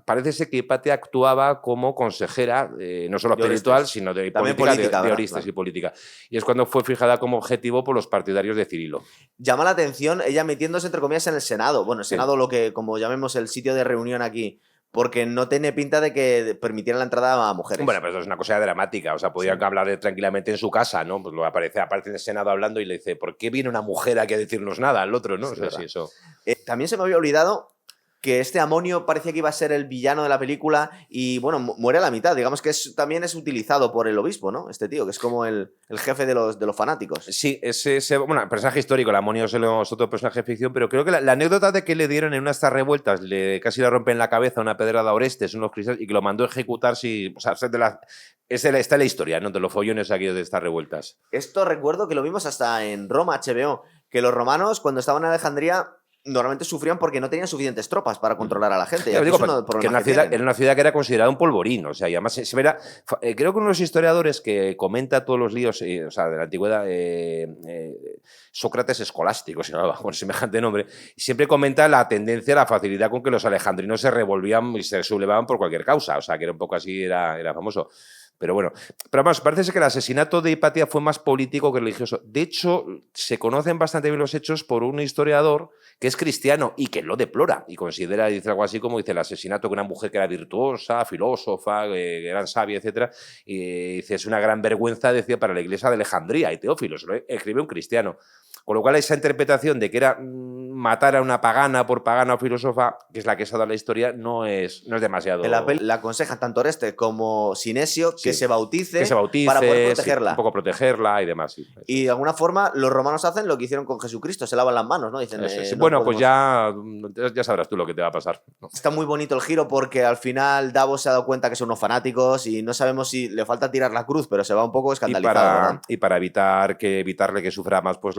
parece ser que Hipatia actuaba como consejera, no solo De espiritual, Orestes. sino de También política, política, de ¿verdad? Orestes Claro. y política. Y es cuando fue fijada como objetivo por los partidarios de Cirilo. Llama la atención ella metiéndose, entre comillas, en el Senado. Bueno, el Sí. Senado, lo que como llamemos el sitio de reunión aquí, porque no tiene pinta de que permitieran la entrada a mujeres. Bueno, pero eso es una cosa dramática. O sea, podían Sí. hablar tranquilamente en su casa, ¿no? Pues lo aparece en el Senado hablando y le dice, ¿por qué viene una mujer aquí a decirnos nada al otro, no? Sí, O sea, verdad. sí, eso... También se me había olvidado que este Amonio parecía que iba a ser el villano de la película y, bueno, muere a la mitad. Digamos que también es utilizado por el obispo, ¿no? Este tío, que es como el jefe de los fanáticos. Sí, bueno, el personaje histórico, el Amonio es otro personaje de ficción, pero creo que la anécdota de que le dieron en una de estas revueltas, casi le rompen la cabeza una pedrada a Orestes, unos cristianos, y que lo mandó a ejecutar, o sea, está en la historia, ¿no? De los follones aquí de estas revueltas. Esto recuerdo que lo vimos hasta en Roma, HBO, que los romanos, cuando estaban en Alejandría, normalmente sufrían porque no tenían suficientes tropas para controlar a la gente. Y Ya, aquí digo, es uno de los que problemas que tienen. era una ciudad que era considerada un polvorín, o sea, y además se verá, creo que uno de los historiadores que comenta todos los líos, o sea, de la antigüedad, Sócrates Escolástico se llamaba, con semejante nombre, y siempre comenta la tendencia, la facilidad con que los alejandrinos se revolvían y se sublevaban por cualquier causa, o sea, que era un poco así, era famoso. Pero bueno, pero además parece ser que el asesinato de Hipatia fue más político que religioso. De hecho, se conocen bastante bien los hechos por un historiador que es cristiano y que lo deplora y considera, dice algo así como dice, el asesinato de una mujer que era virtuosa, filósofa, gran sabia, etc. Y dice, es una gran vergüenza, decía, para la iglesia de Alejandría y Teófilo, se lo escribe un cristiano. Con lo cual esa interpretación de que era matar a una pagana por pagana o filósofa, que es la que se ha dado la historia, no es demasiado... En la peli le aconsejan tanto Oreste como Sinesio que Sí. se bautice, que se bautice, para poder sí, protegerla. un poco protegerla y demás. Sí, Y de alguna forma los romanos hacen lo que hicieron con Jesucristo, se lavan las manos, ¿no? Dicen, eso, sí. no Bueno, pues podemos- ya sabrás tú lo que te va a pasar. Está muy bonito el giro porque al final Davos se ha dado cuenta que son unos fanáticos y no sabemos si le falta tirar la cruz, pero se va un poco escandalizado, ¿verdad? Y para evitarle que sufra más, pues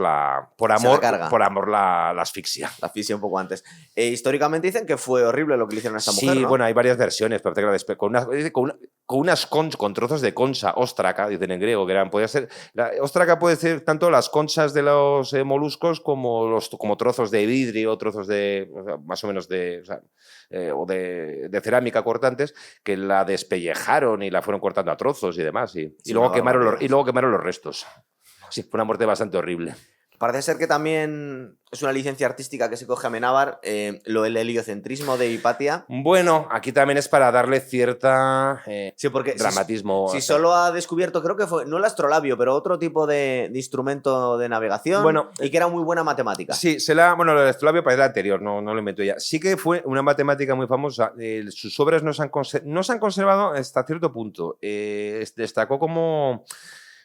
por Se la amor, carga. la asfixia. La asfixia un poco antes. Históricamente dicen que fue horrible lo que le hicieron a esta mujer, Sí, ¿no? bueno, hay varias versiones, pero con trozos de concha, óstraca, dicen en griego, que eran, podía ser, la óstraca puede ser tanto las conchas de los moluscos como trozos de vidrio, trozos de, o sea, más o menos de, o sea, o de cerámica cortantes, que la despellejaron y la fueron cortando a trozos y demás. Sí, Y luego una barbaridad. quemaron los restos. Sí, fue una muerte bastante horrible. Parece ser que también es una licencia artística que se coge a Amenábar, el heliocentrismo de Hipatia. Bueno, aquí también es para darle cierta Sí, porque dramatismo. si o sea. solo ha descubierto, creo que fue, no el astrolabio, pero otro tipo de instrumento de navegación, Bueno, y que era muy buena matemática. Sí, bueno, lo del astrolabio parece la anterior, no lo inventó ella. Sí que fue una matemática muy famosa. Sus obras no se han conservado hasta cierto punto.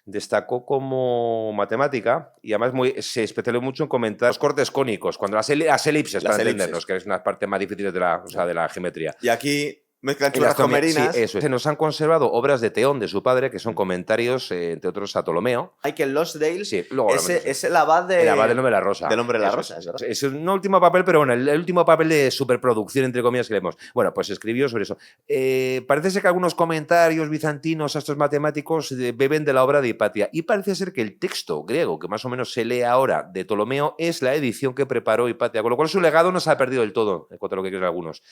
Destacó como matemática y además se especializó mucho en comentar los cortes cónicos, cuando las elipses, para entendernos, que es una parte más difícil de la geometría. Y aquí mezclan Y las churras con merinas. Sí, eso es. Se nos han conservado obras de Teón, de su padre, que son comentarios, entre otros, a Ptolomeo. Michael Lonsdale Sí, luego es el abad el abad del Hombre de la Rosa. Del Hombre de la Eso Rosa, es verdad. Es un último papel, pero bueno, el último papel de superproducción, entre comillas, que leemos. Bueno, pues escribió sobre eso. Parece ser que algunos comentarios bizantinos a estos matemáticos beben de la obra de Hipatia. Y parece ser que el texto griego, que más o menos se lee ahora, de Ptolomeo, es la edición que preparó Hipatia. Con lo cual su legado no se ha perdido del todo, en cuanto a lo que creen algunos.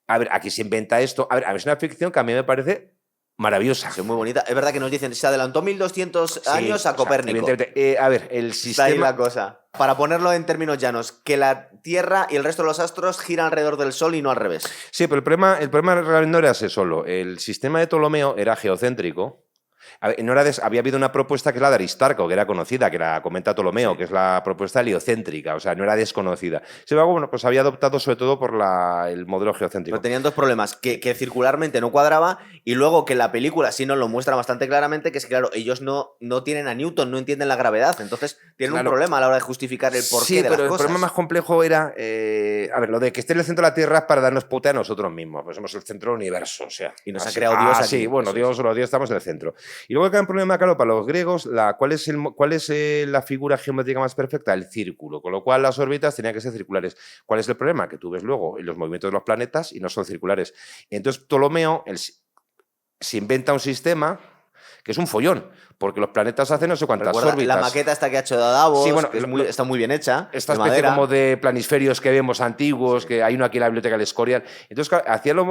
A ver, aquí se inventa esto. A ver, es una ficción que a mí me parece maravillosa. Es muy bonita. Es verdad que nos dicen, se adelantó 1200 años a Copérnico. A ver, el sistema... Está ahí la cosa. Para ponerlo en términos llanos, que la Tierra y el resto de los astros giran alrededor del Sol y no al revés. Sí, pero el problema realmente no era ese solo. El sistema de Ptolomeo era geocéntrico. Había habido una propuesta que es la de Aristarco, que era conocida, que la comenta Ptolomeo, sí, que es la propuesta heliocéntrica, o sea, no era desconocida. Sin embargo, bueno, pues había adoptado sobre todo por el modelo geocéntrico. Pero tenían dos problemas, que circularmente no cuadraba y luego que la película sí nos lo muestra bastante claramente, que es que, claro, ellos no tienen a Newton, no entienden la gravedad, entonces tienen un problema a la hora de justificar el porqué de las cosas. Sí, pero el problema más complejo era, a ver, lo de que esté en el centro de la Tierra es para darnos puta a nosotros mismos, pues somos el centro del universo, o sea. Y nos ha creado Dios aquí. Sí, bueno, Dios estamos en el centro. Y luego queda un problema, claro, para los griegos, ¿cuál es la figura geométrica más perfecta? El círculo, con lo cual las órbitas tenían que ser circulares. ¿Cuál es el problema? Que tú ves luego los movimientos de los planetas y no son circulares. Y entonces Ptolomeo se inventa un sistema que es un follón, porque los planetas hacen no sé cuántas órbitas. La maqueta esta que ha hecho Davos, sí, bueno, que está muy bien hecha. Esta especie como de planisferios que vemos antiguos, sí, que hay uno aquí en la biblioteca del Escorial. Entonces, claro,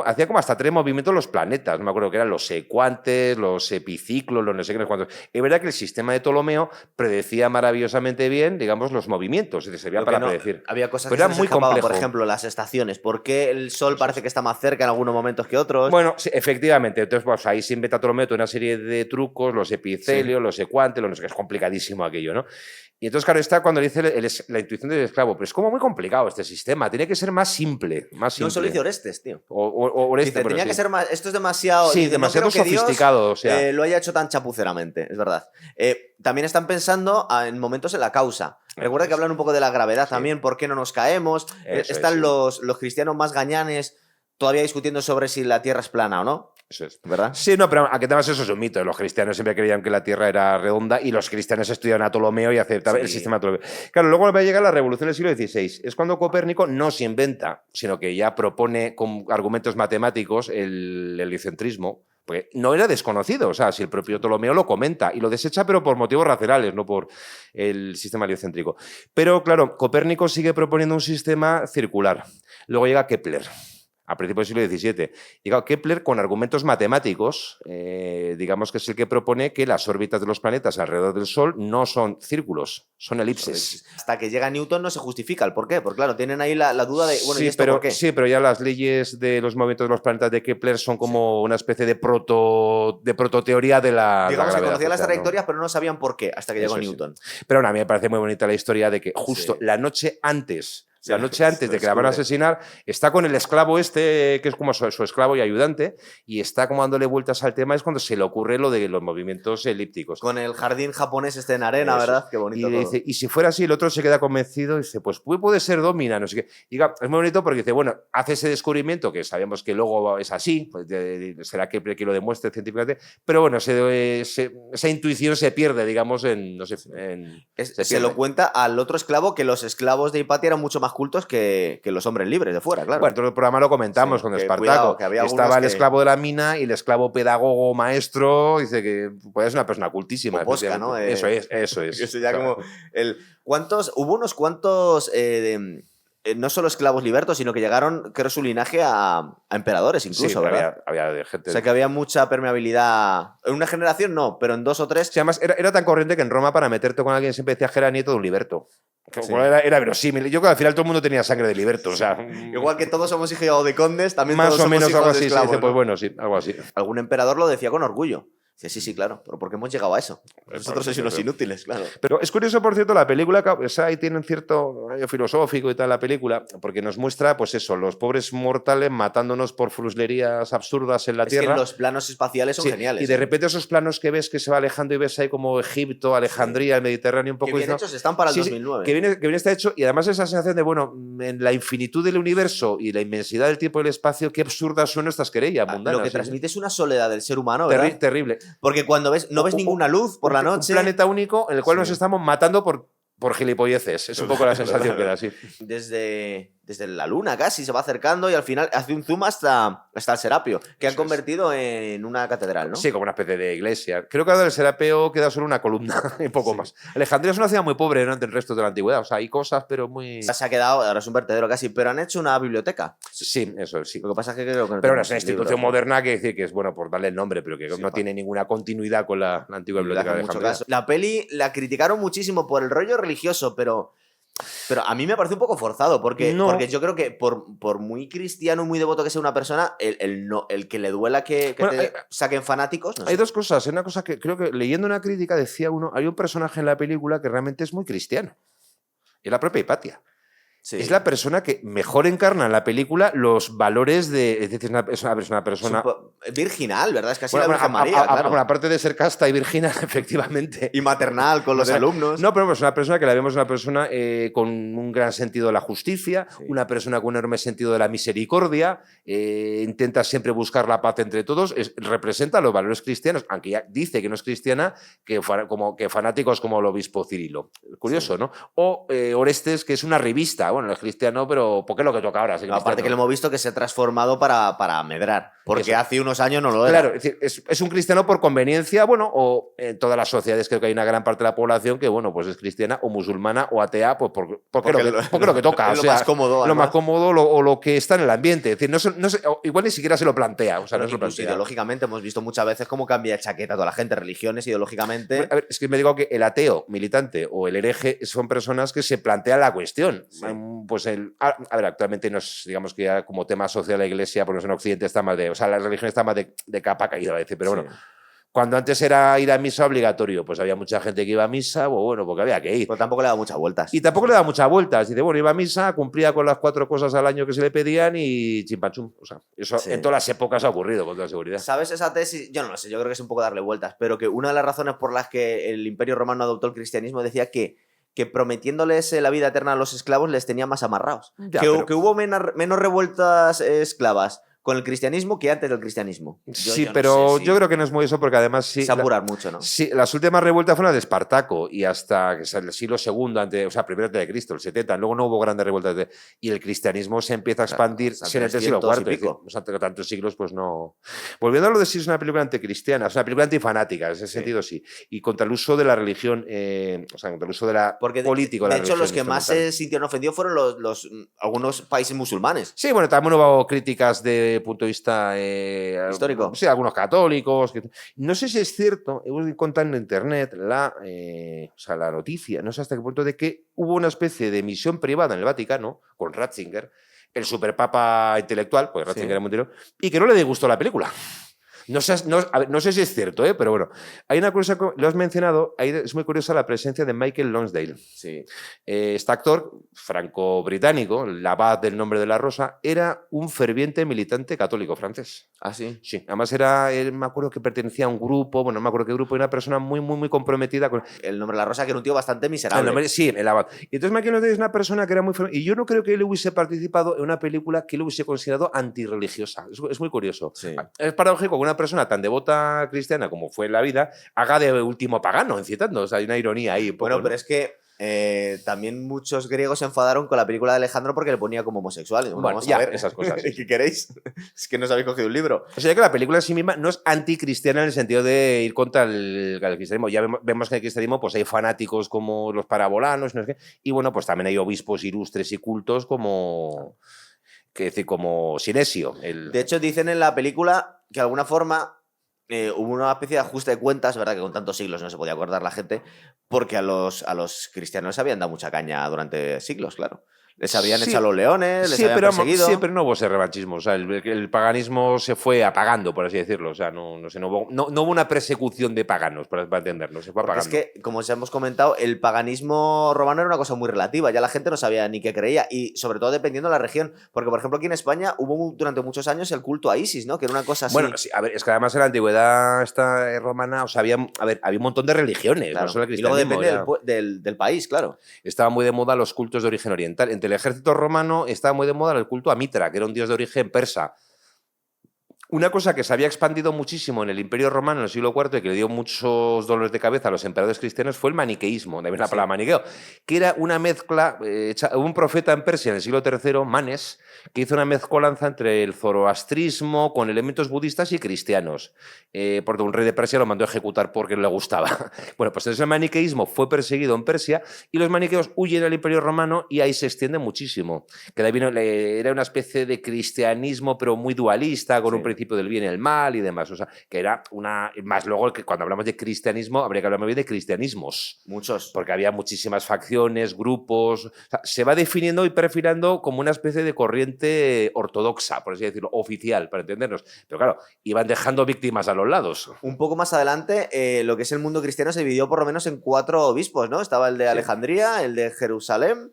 hacía como hasta 3 movimientos los planetas. No me acuerdo que eran los secuantes, los epiciclos, los no sé qué, no sé cuántos. Es verdad que el sistema de Ptolomeo predecía maravillosamente bien, digamos, los movimientos. Servía para predecir. Había cosas pero que era se muy complejo. Por ejemplo, las estaciones. ¿Por qué el Sol parece que está más cerca en algunos momentos que otros? Bueno, sí, efectivamente. Entonces, pues, ahí se inventa Ptolomeo toda una serie de trucos, los epicelios, sí, los secuantes, no sé qué, es complicadísimo aquello, ¿no? Y entonces, claro, está cuando dice la intuición del esclavo, pero es como muy complicado este sistema, tiene que ser más simple. No solo dice Orestes, tío. Orestes, dice, tenía que ser más, esto es demasiado... Sí, demasiado sofisticado. Dios, o sea, lo haya hecho tan chapuceramente, es verdad. También están pensando en momentos en la causa. Recuerda que hablan un poco de la gravedad, sí, también, por qué no nos caemos. Están los cristianos más gañanes todavía discutiendo sobre si la Tierra es plana o no. Eso es. ¿Verdad? Sí, no, pero aquí además eso es un mito. Los cristianos siempre creían que la Tierra era redonda y los cristianos estudiaban a Ptolomeo y aceptaban el sistema de Ptolomeo. Claro, luego va a llegar la revolución del siglo XVI. Es cuando Copérnico no se inventa, sino que ya propone con argumentos matemáticos el heliocentrismo. Porque no era desconocido, o sea, si el propio Ptolomeo lo comenta y lo desecha, pero por motivos racionales, no por el sistema heliocéntrico. Pero claro, Copérnico sigue proponiendo un sistema circular. Luego llega Kepler, a principios del siglo XVII. Y claro, Kepler, con argumentos matemáticos, digamos que es el que propone que las órbitas de los planetas alrededor del Sol no son círculos, son elipses. Hasta que llega Newton no se justifica el por qué, porque claro, tienen ahí la duda de, bueno, sí, ¿y esto por qué? Sí, pero ya las leyes de los movimientos de los planetas de Kepler son como una especie de prototeoría de la digamos gravedad. Que conocían las trayectorias, pero no sabían por qué, hasta que llegó Newton. Pero bueno, a mí me parece muy bonita la historia de que justo la noche antes La noche antes de que la van a asesinar, está con el esclavo este, que es como su esclavo y ayudante, y está como dándole vueltas al tema, es cuando se le ocurre lo de los movimientos elípticos. Con el jardín japonés en arena, eso. ¿Verdad? Qué bonito. Y le dice, y si fuera así, el otro se queda convencido y dice, pues puede ser Domina, no sé qué. Y es muy bonito porque dice, bueno, hace ese descubrimiento que sabemos que luego es así, pues será que lo demuestre científicamente, pero bueno, esa intuición se pierde, digamos, en, no sé, se lo cuenta al otro esclavo, que los esclavos de Hipatia eran mucho más cultos que los hombres libres de fuera, claro. Bueno, todo el programa lo comentamos con Espartaco. Estaba el esclavo de la mina y el esclavo pedagogo maestro, dice que pues, es una persona cultísima. Posca, ¿no? Eso es. Eso ya como hubo unos cuantos no solo esclavos libertos, sino que llegaron, creo, su linaje a emperadores incluso, sí, ¿verdad? Había gente... O sea, que había mucha permeabilidad. En una generación no, pero en 2 o 3... Sí, además, era tan corriente que en Roma para meterte con alguien siempre decías que era nieto de un liberto. Sí. Era verosímil. Yo creo que al final todo el mundo tenía sangre de liberto. O sea, igual que todos somos hijos de condes, también más todos o somos menos hijos algo de así. esclavos, Se dice, ¿no? pues bueno, sí, algo así. Algún emperador lo decía con orgullo. Dice, sí, claro, pero ¿por qué hemos llegado a eso? Nosotros sois unos inútiles, claro. Pero es curioso, por cierto, la película, ahí tiene un cierto rayo filosófico y tal la película, porque nos muestra, pues eso, los pobres mortales matándonos por fruslerías absurdas en la Tierra. Es que los planos espaciales son geniales. Y de repente esos planos que ves que se va alejando y ves ahí como Egipto, Alejandría, el Mediterráneo un poco... Que bien hechos están para el 2009. Que bien está hecho, y además esa sensación de, bueno, en la infinitud del universo y la inmensidad del tiempo y el espacio, qué absurdas son nuestras querellas mundanas. Lo que transmite es una soledad del ser humano, ¿verdad? Terrible. Porque cuando no ves ninguna luz por la noche. Un planeta único en el cual nos estamos matando por gilipolleces. Es un poco la sensación que da, sí. Desde la luna casi se va acercando y al final hace un zoom hasta el Serapio, que han convertido en una catedral, ¿no? Sí, como una especie de iglesia. Creo que ahora del Serapio queda solo una columna y poco más. Alejandría es una ciudad muy pobre, ¿no?, ante el resto de la antigüedad. O sea, hay cosas, pero muy... Se ha quedado, ahora es un vertedero casi, pero han hecho una biblioteca. Sí, eso sí. Lo que pasa es que creo que no. Pero bueno, es una institución moderna que decir que es bueno por darle el nombre, pero que no tiene ninguna continuidad con la antigua biblioteca de Alejandría. La peli la criticaron muchísimo por el rollo religioso, pero a mí me parece un poco forzado, porque yo creo que por muy cristiano, muy devoto que sea una persona, el que le duela que te saquen fanáticos. No sé. Hay dos cosas. Una cosa que creo que leyendo una crítica decía uno, hay un personaje en la película que realmente es muy cristiano. Y la propia Hipatia. Sí. Es la persona que mejor encarna en la película los valores de... Es decir, es una persona... virginal, ¿verdad? Es casi la Virgen María, claro. Bueno, aparte de ser casta y virginal, efectivamente. Y maternal con los alumnos. No, pero es una persona que la vemos una persona con un gran sentido de la justicia, una persona con un enorme sentido de la misericordia, intenta siempre buscar la paz entre todos, representa los valores cristianos, aunque ya dice que no es cristiana, que fanáticos como el obispo Cirilo. Curioso, ¿no? O Orestes, que es una revista. Bueno, es cristiano, pero ¿por qué es lo que toca ahora? Aparte que lo hemos visto que se ha transformado para medrar, porque hace unos años no lo era. Claro, es un cristiano por conveniencia, bueno, o en todas las sociedades creo que hay una gran parte de la población que, bueno, pues es cristiana o musulmana o atea, pues porque lo que toca. Es lo más cómodo. Lo más cómodo o lo que está en el ambiente. Es decir, igual ni siquiera se lo plantea. O sea, no se lo plantea. Ideológicamente hemos visto muchas veces cómo cambia de chaqueta toda la gente, religiones, ideológicamente. A ver, es que me digo que el ateo militante o el hereje son personas que se plantean la cuestión. Sí. Pues a ver, actualmente nos, digamos que ya como tema social la iglesia, por lo menos en Occidente está más de, o sea, la religión está más de capa caída, a decir, pero bueno, cuando antes era ir a misa obligatorio, pues había mucha gente que iba a misa, o bueno, porque había que ir. Pero tampoco le daba muchas vueltas. Y tampoco le daba muchas vueltas. Dice, bueno, iba a misa, cumplía con las 4 cosas al año que se le pedían y chimpachum. O sea, eso en todas las épocas ha ocurrido, con toda seguridad. ¿Sabes esa tesis? Yo no lo sé, yo creo que es un poco darle vueltas, pero que una de las razones por las que el Imperio Romano adoptó el cristianismo decía que prometiéndoles la vida eterna a los esclavos les tenía más amarrados. Que hubo menos revueltas esclavas con el cristianismo que antes del cristianismo. Yo pero yo creo que no es muy eso, porque además se apurar mucho, ¿no? Sí, las últimas revueltas fueron las de Espartaco y hasta el siglo II, primero de Cristo, el 70, luego no hubo grandes revueltas. Y el cristianismo se empieza a expandir en el siglo IV. O sea, tantos siglos, pues no... Volviendo a lo de si es una película anticristiana, es una película antifanática, en ese sentido sí. Y contra el uso de la religión, contra el uso de la política. De hecho, los que más se sintieron ofendidos fueron algunos países musulmanes. Sí, bueno, también hubo críticas de punto de vista histórico. Sí, algunos católicos. No sé si es cierto, he encontrado en internet la noticia, no sé hasta qué punto, de que hubo una especie de misión privada en el Vaticano con Ratzinger, el superpapa intelectual, pues Ratzinger era muy tiro, y que no le disgustó la película. A ver, no sé si es cierto, pero bueno. Hay una cosa, lo has mencionado, es muy curiosa la presencia de Michael Lonsdale. Sí. Este actor franco-británico, el abad del Nombre de la Rosa, era un ferviente militante católico francés. ¿Ah, sí? Sí, además él me acuerdo que pertenecía a un grupo, bueno, no me acuerdo qué grupo, y una persona muy, muy, muy comprometida con... El Nombre de la Rosa, que era un tío bastante miserable. Sí, el abad. Y entonces Michael Lonsdale es una persona que era muy... Y yo no creo que él hubiese participado en una película que él hubiese considerado antirreligiosa. Es muy curioso. Sí. Es paradójico que una persona tan devota cristiana como fue en la vida haga de último pagano, incitando. O sea, hay una ironía ahí. Un poco, Bueno, pero ¿no? es que también muchos griegos se enfadaron con la película de Alejandro porque le ponía como homosexual. Bueno, vamos ya, a ver. esas cosas. Sí. ¿Qué queréis? Es que no os habéis cogido un libro. O sea, que la película en sí misma no es anticristiana en el sentido de ir contra el cristianismo. Ya vemos que en el cristianismo pues hay fanáticos como los parabolanos, no sé qué, y bueno, pues también hay obispos ilustres y cultos como... como Sinesio. De hecho, dicen en la película que de alguna forma hubo una especie de ajuste de cuentas, ¿verdad? Que con tantos siglos no se podía acordar la gente, porque a los cristianos les habían dado mucha caña durante siglos, claro. Les habían echado los leones, les habían perseguido. Sí, pero no hubo ese revanchismo. O sea, el paganismo se fue apagando, por así decirlo. O sea, no hubo una persecución de paganos, para entendernos. Se fue apagando. Es que, como os hemos comentado, el paganismo romano era una cosa muy relativa. Ya la gente no sabía ni qué creía. Y sobre todo dependiendo de la región. Porque, por ejemplo, aquí en España hubo durante muchos años el culto a Isis, ¿no? Que era una cosa así. Bueno, sí, a ver, es que además en la antigüedad romana, o sea, había un montón de religiones, claro. no solo el Y luego cristianismo. depende del país, claro. Estaban muy de moda los cultos de origen oriental. Entre el ejército romano estaba muy de moda el culto a Mitra, que era un dios de origen persa. Una cosa que se había expandido muchísimo en el Imperio Romano en el siglo IV y que le dio muchos dolores de cabeza a los emperadores cristianos fue el maniqueísmo, de la palabra maniqueo, que era una mezcla, un profeta en Persia en el siglo III, Manes, que hizo una mezcolanza entre el zoroastrismo con elementos budistas y cristianos. Porque un rey de Persia lo mandó a ejecutar porque no le gustaba. Bueno, pues entonces el maniqueísmo fue perseguido en Persia y los maniqueos huyen al Imperio Romano y ahí se extiende muchísimo. Que de ahí vino, era una especie de cristianismo pero muy dualista, con un principio del bien y el mal y demás. O sea, que era una... Más luego, que cuando hablamos de cristianismo, habría que hablar muy bien de cristianismos. Muchos. Porque había muchísimas facciones, grupos... O sea, se va definiendo y perfilando como una especie de corriente ortodoxa, por así decirlo, oficial, para entendernos. Pero claro, iban dejando víctimas a los lados. Un poco más adelante, lo que es el mundo cristiano se dividió por lo menos en 4 obispos, ¿no? Estaba el de Alejandría, el de Jerusalén,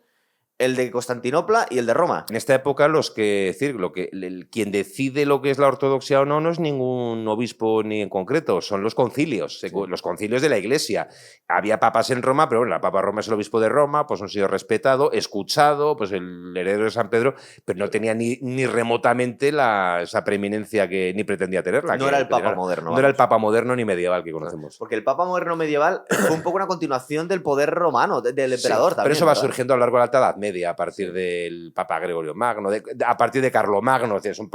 el de Constantinopla y el de Roma. En esta época, quien decide lo que es la ortodoxia o no, no es ningún obispo ni en concreto, son los concilios, los concilios de la Iglesia. Había papas en Roma, pero bueno, la papa Roma es el obispo de Roma, pues un señor respetado, escuchado, pues el heredero de San Pedro, pero no tenía ni remotamente esa preeminencia que ni pretendía tenerla. No era el papa moderno. No era el papa moderno ni medieval que conocemos. Porque el papa moderno medieval fue un poco una continuación del poder romano, del emperador también. Pero eso va surgiendo a lo largo de la Alta Edad Media, a partir del Papa Gregorio Magno, a partir de Carlomagno, es un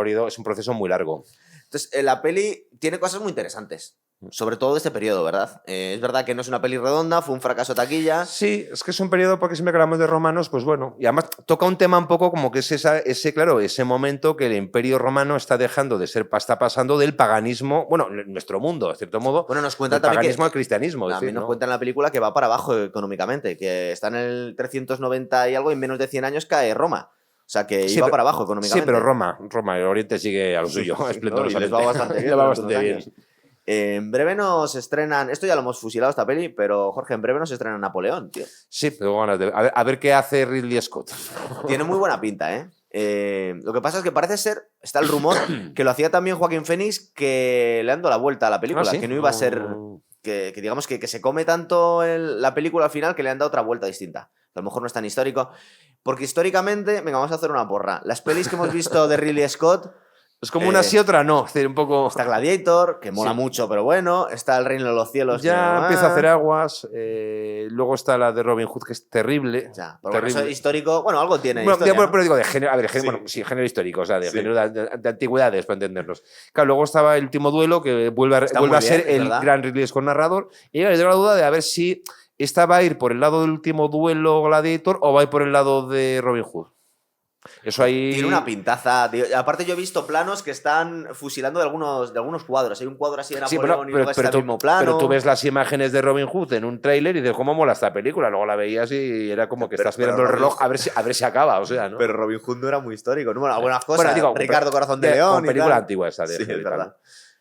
proceso muy largo. Entonces, la peli tiene cosas muy interesantes, sobre todo de este periodo, ¿verdad? Es verdad que no es una peli redonda, fue un fracaso taquilla. Sí, es que es un periodo, porque siempre que hablamos de romanos, pues bueno, y además toca un tema un poco como que es ese momento que el Imperio Romano está dejando de ser, está pasando del paganismo, bueno, en nuestro mundo, de cierto modo, bueno, nos cuenta del también paganismo que al cristianismo. También nos cuenta en la película que va para abajo económicamente, que está en el 390 y algo, y en menos de 100 años cae Roma. O sea, que iba para abajo económicamente. Sí, pero Roma, el Oriente sigue a lo suyo, esplendorosamente. Les va bastante bien. Les va bastante bien. En breve nos estrenan, esto ya lo hemos fusilado esta peli, pero Jorge, en breve nos estrenan Napoleón, tío. Sí, tengo ganas de a ver qué hace Ridley Scott. Tiene muy buena pinta, ¿eh? Lo que pasa es que parece ser, está el rumor, que lo hacía también Joaquín Phoenix, que le dando la vuelta a la película, ¿Sí? que no iba a ser... Que digamos que se come tanto la película al final que le han dado otra vuelta distinta. A lo mejor no es tan histórico. Porque históricamente, venga, vamos a hacer una porra. Las pelis que hemos visto de Ridley Scott... Es como una sí, otra no. Es decir, un poco... Está Gladiator, que mola mucho, pero bueno. Está El Reino de los Cielos. Ya empieza a hacer aguas. Luego está la de Robin Hood, que es terrible. Ya, por eso histórico... Bueno, algo tiene bueno, historia, pero digo, de género... A ver, bueno, sí, género histórico, o sea, de género de antigüedades, para entendernos. Claro, luego estaba El Último Duelo, que vuelve a ser el gran Ridley Scott narrador. Y yo tengo la duda de a ver si esta va a ir por el lado del Último Duelo Gladiator o va a ir por el lado de Robin Hood. Eso ahí... Tiene una pintaza. Tío. Aparte, yo he visto planos que están fusilando de algunos cuadros. Hay un cuadro así de Napoleón y luego está el mismo plano. Pero tú ves las imágenes de Robin Hood en un tráiler y dices, ¿cómo mola esta película? Luego la veías y era como que estás mirando el reloj a ver si acaba, o sea, ¿no? Pero Robin Hood no era muy histórico. ¿No? Bueno, algunas cosas. Bueno, digo, Ricardo Corazón de León. Con película antigua esa. Sí, es verdad.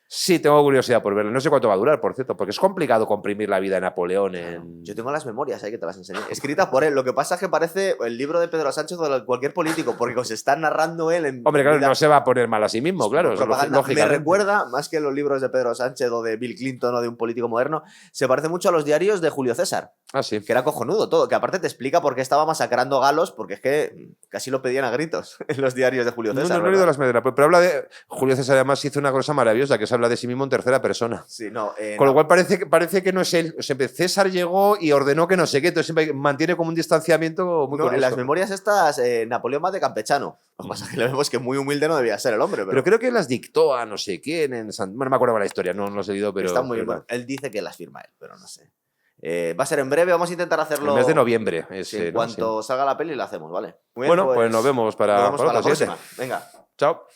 Sí, tengo curiosidad por verlo. No sé cuánto va a durar, por cierto, porque es complicado comprimir la vida de Napoleón en... Yo tengo las memorias, que te las enseñé. Escritas por él. Lo que pasa es que parece el libro de Pedro Sánchez o de cualquier político, porque os está narrando él en. Hombre, claro, vida- no se va a poner mal a sí mismo, claro. Eso propaganda. Me lógicamente. recuerda, más que los libros de Pedro Sánchez o de Bill Clinton o de un político moderno, se parece mucho a los diarios de Julio César, Ah, sí. que era cojonudo todo, que aparte te explica por qué estaba masacrando galos, porque es que casi lo pedían a gritos en los diarios de Julio César. No he leído las medias, pero habla de... Julio César además hizo una cosa maravillosa, que es habla de sí mismo en tercera persona. Sí, no, Con no. lo cual parece que no es él. O sea, César llegó y ordenó que no sé qué, entonces siempre mantiene como un distanciamiento muy No, en curioso. las memorias estas, Napoleón va de campechano. Lo que pasa es que le vemos que muy humilde no debía ser el hombre, Pero creo que las dictó a no sé quién en San... Bueno, no me acuerdo la historia, no los he leído, pero... está muy bueno. Él dice que las firma él, pero no sé. Va a ser en breve, vamos a intentar hacerlo. El mes de noviembre. Sí, en cuanto salga la peli, lo hacemos, ¿vale? Muy bien, Bueno, pues nos vemos para nos vemos otra para la siguiente. próxima. Venga. Chao.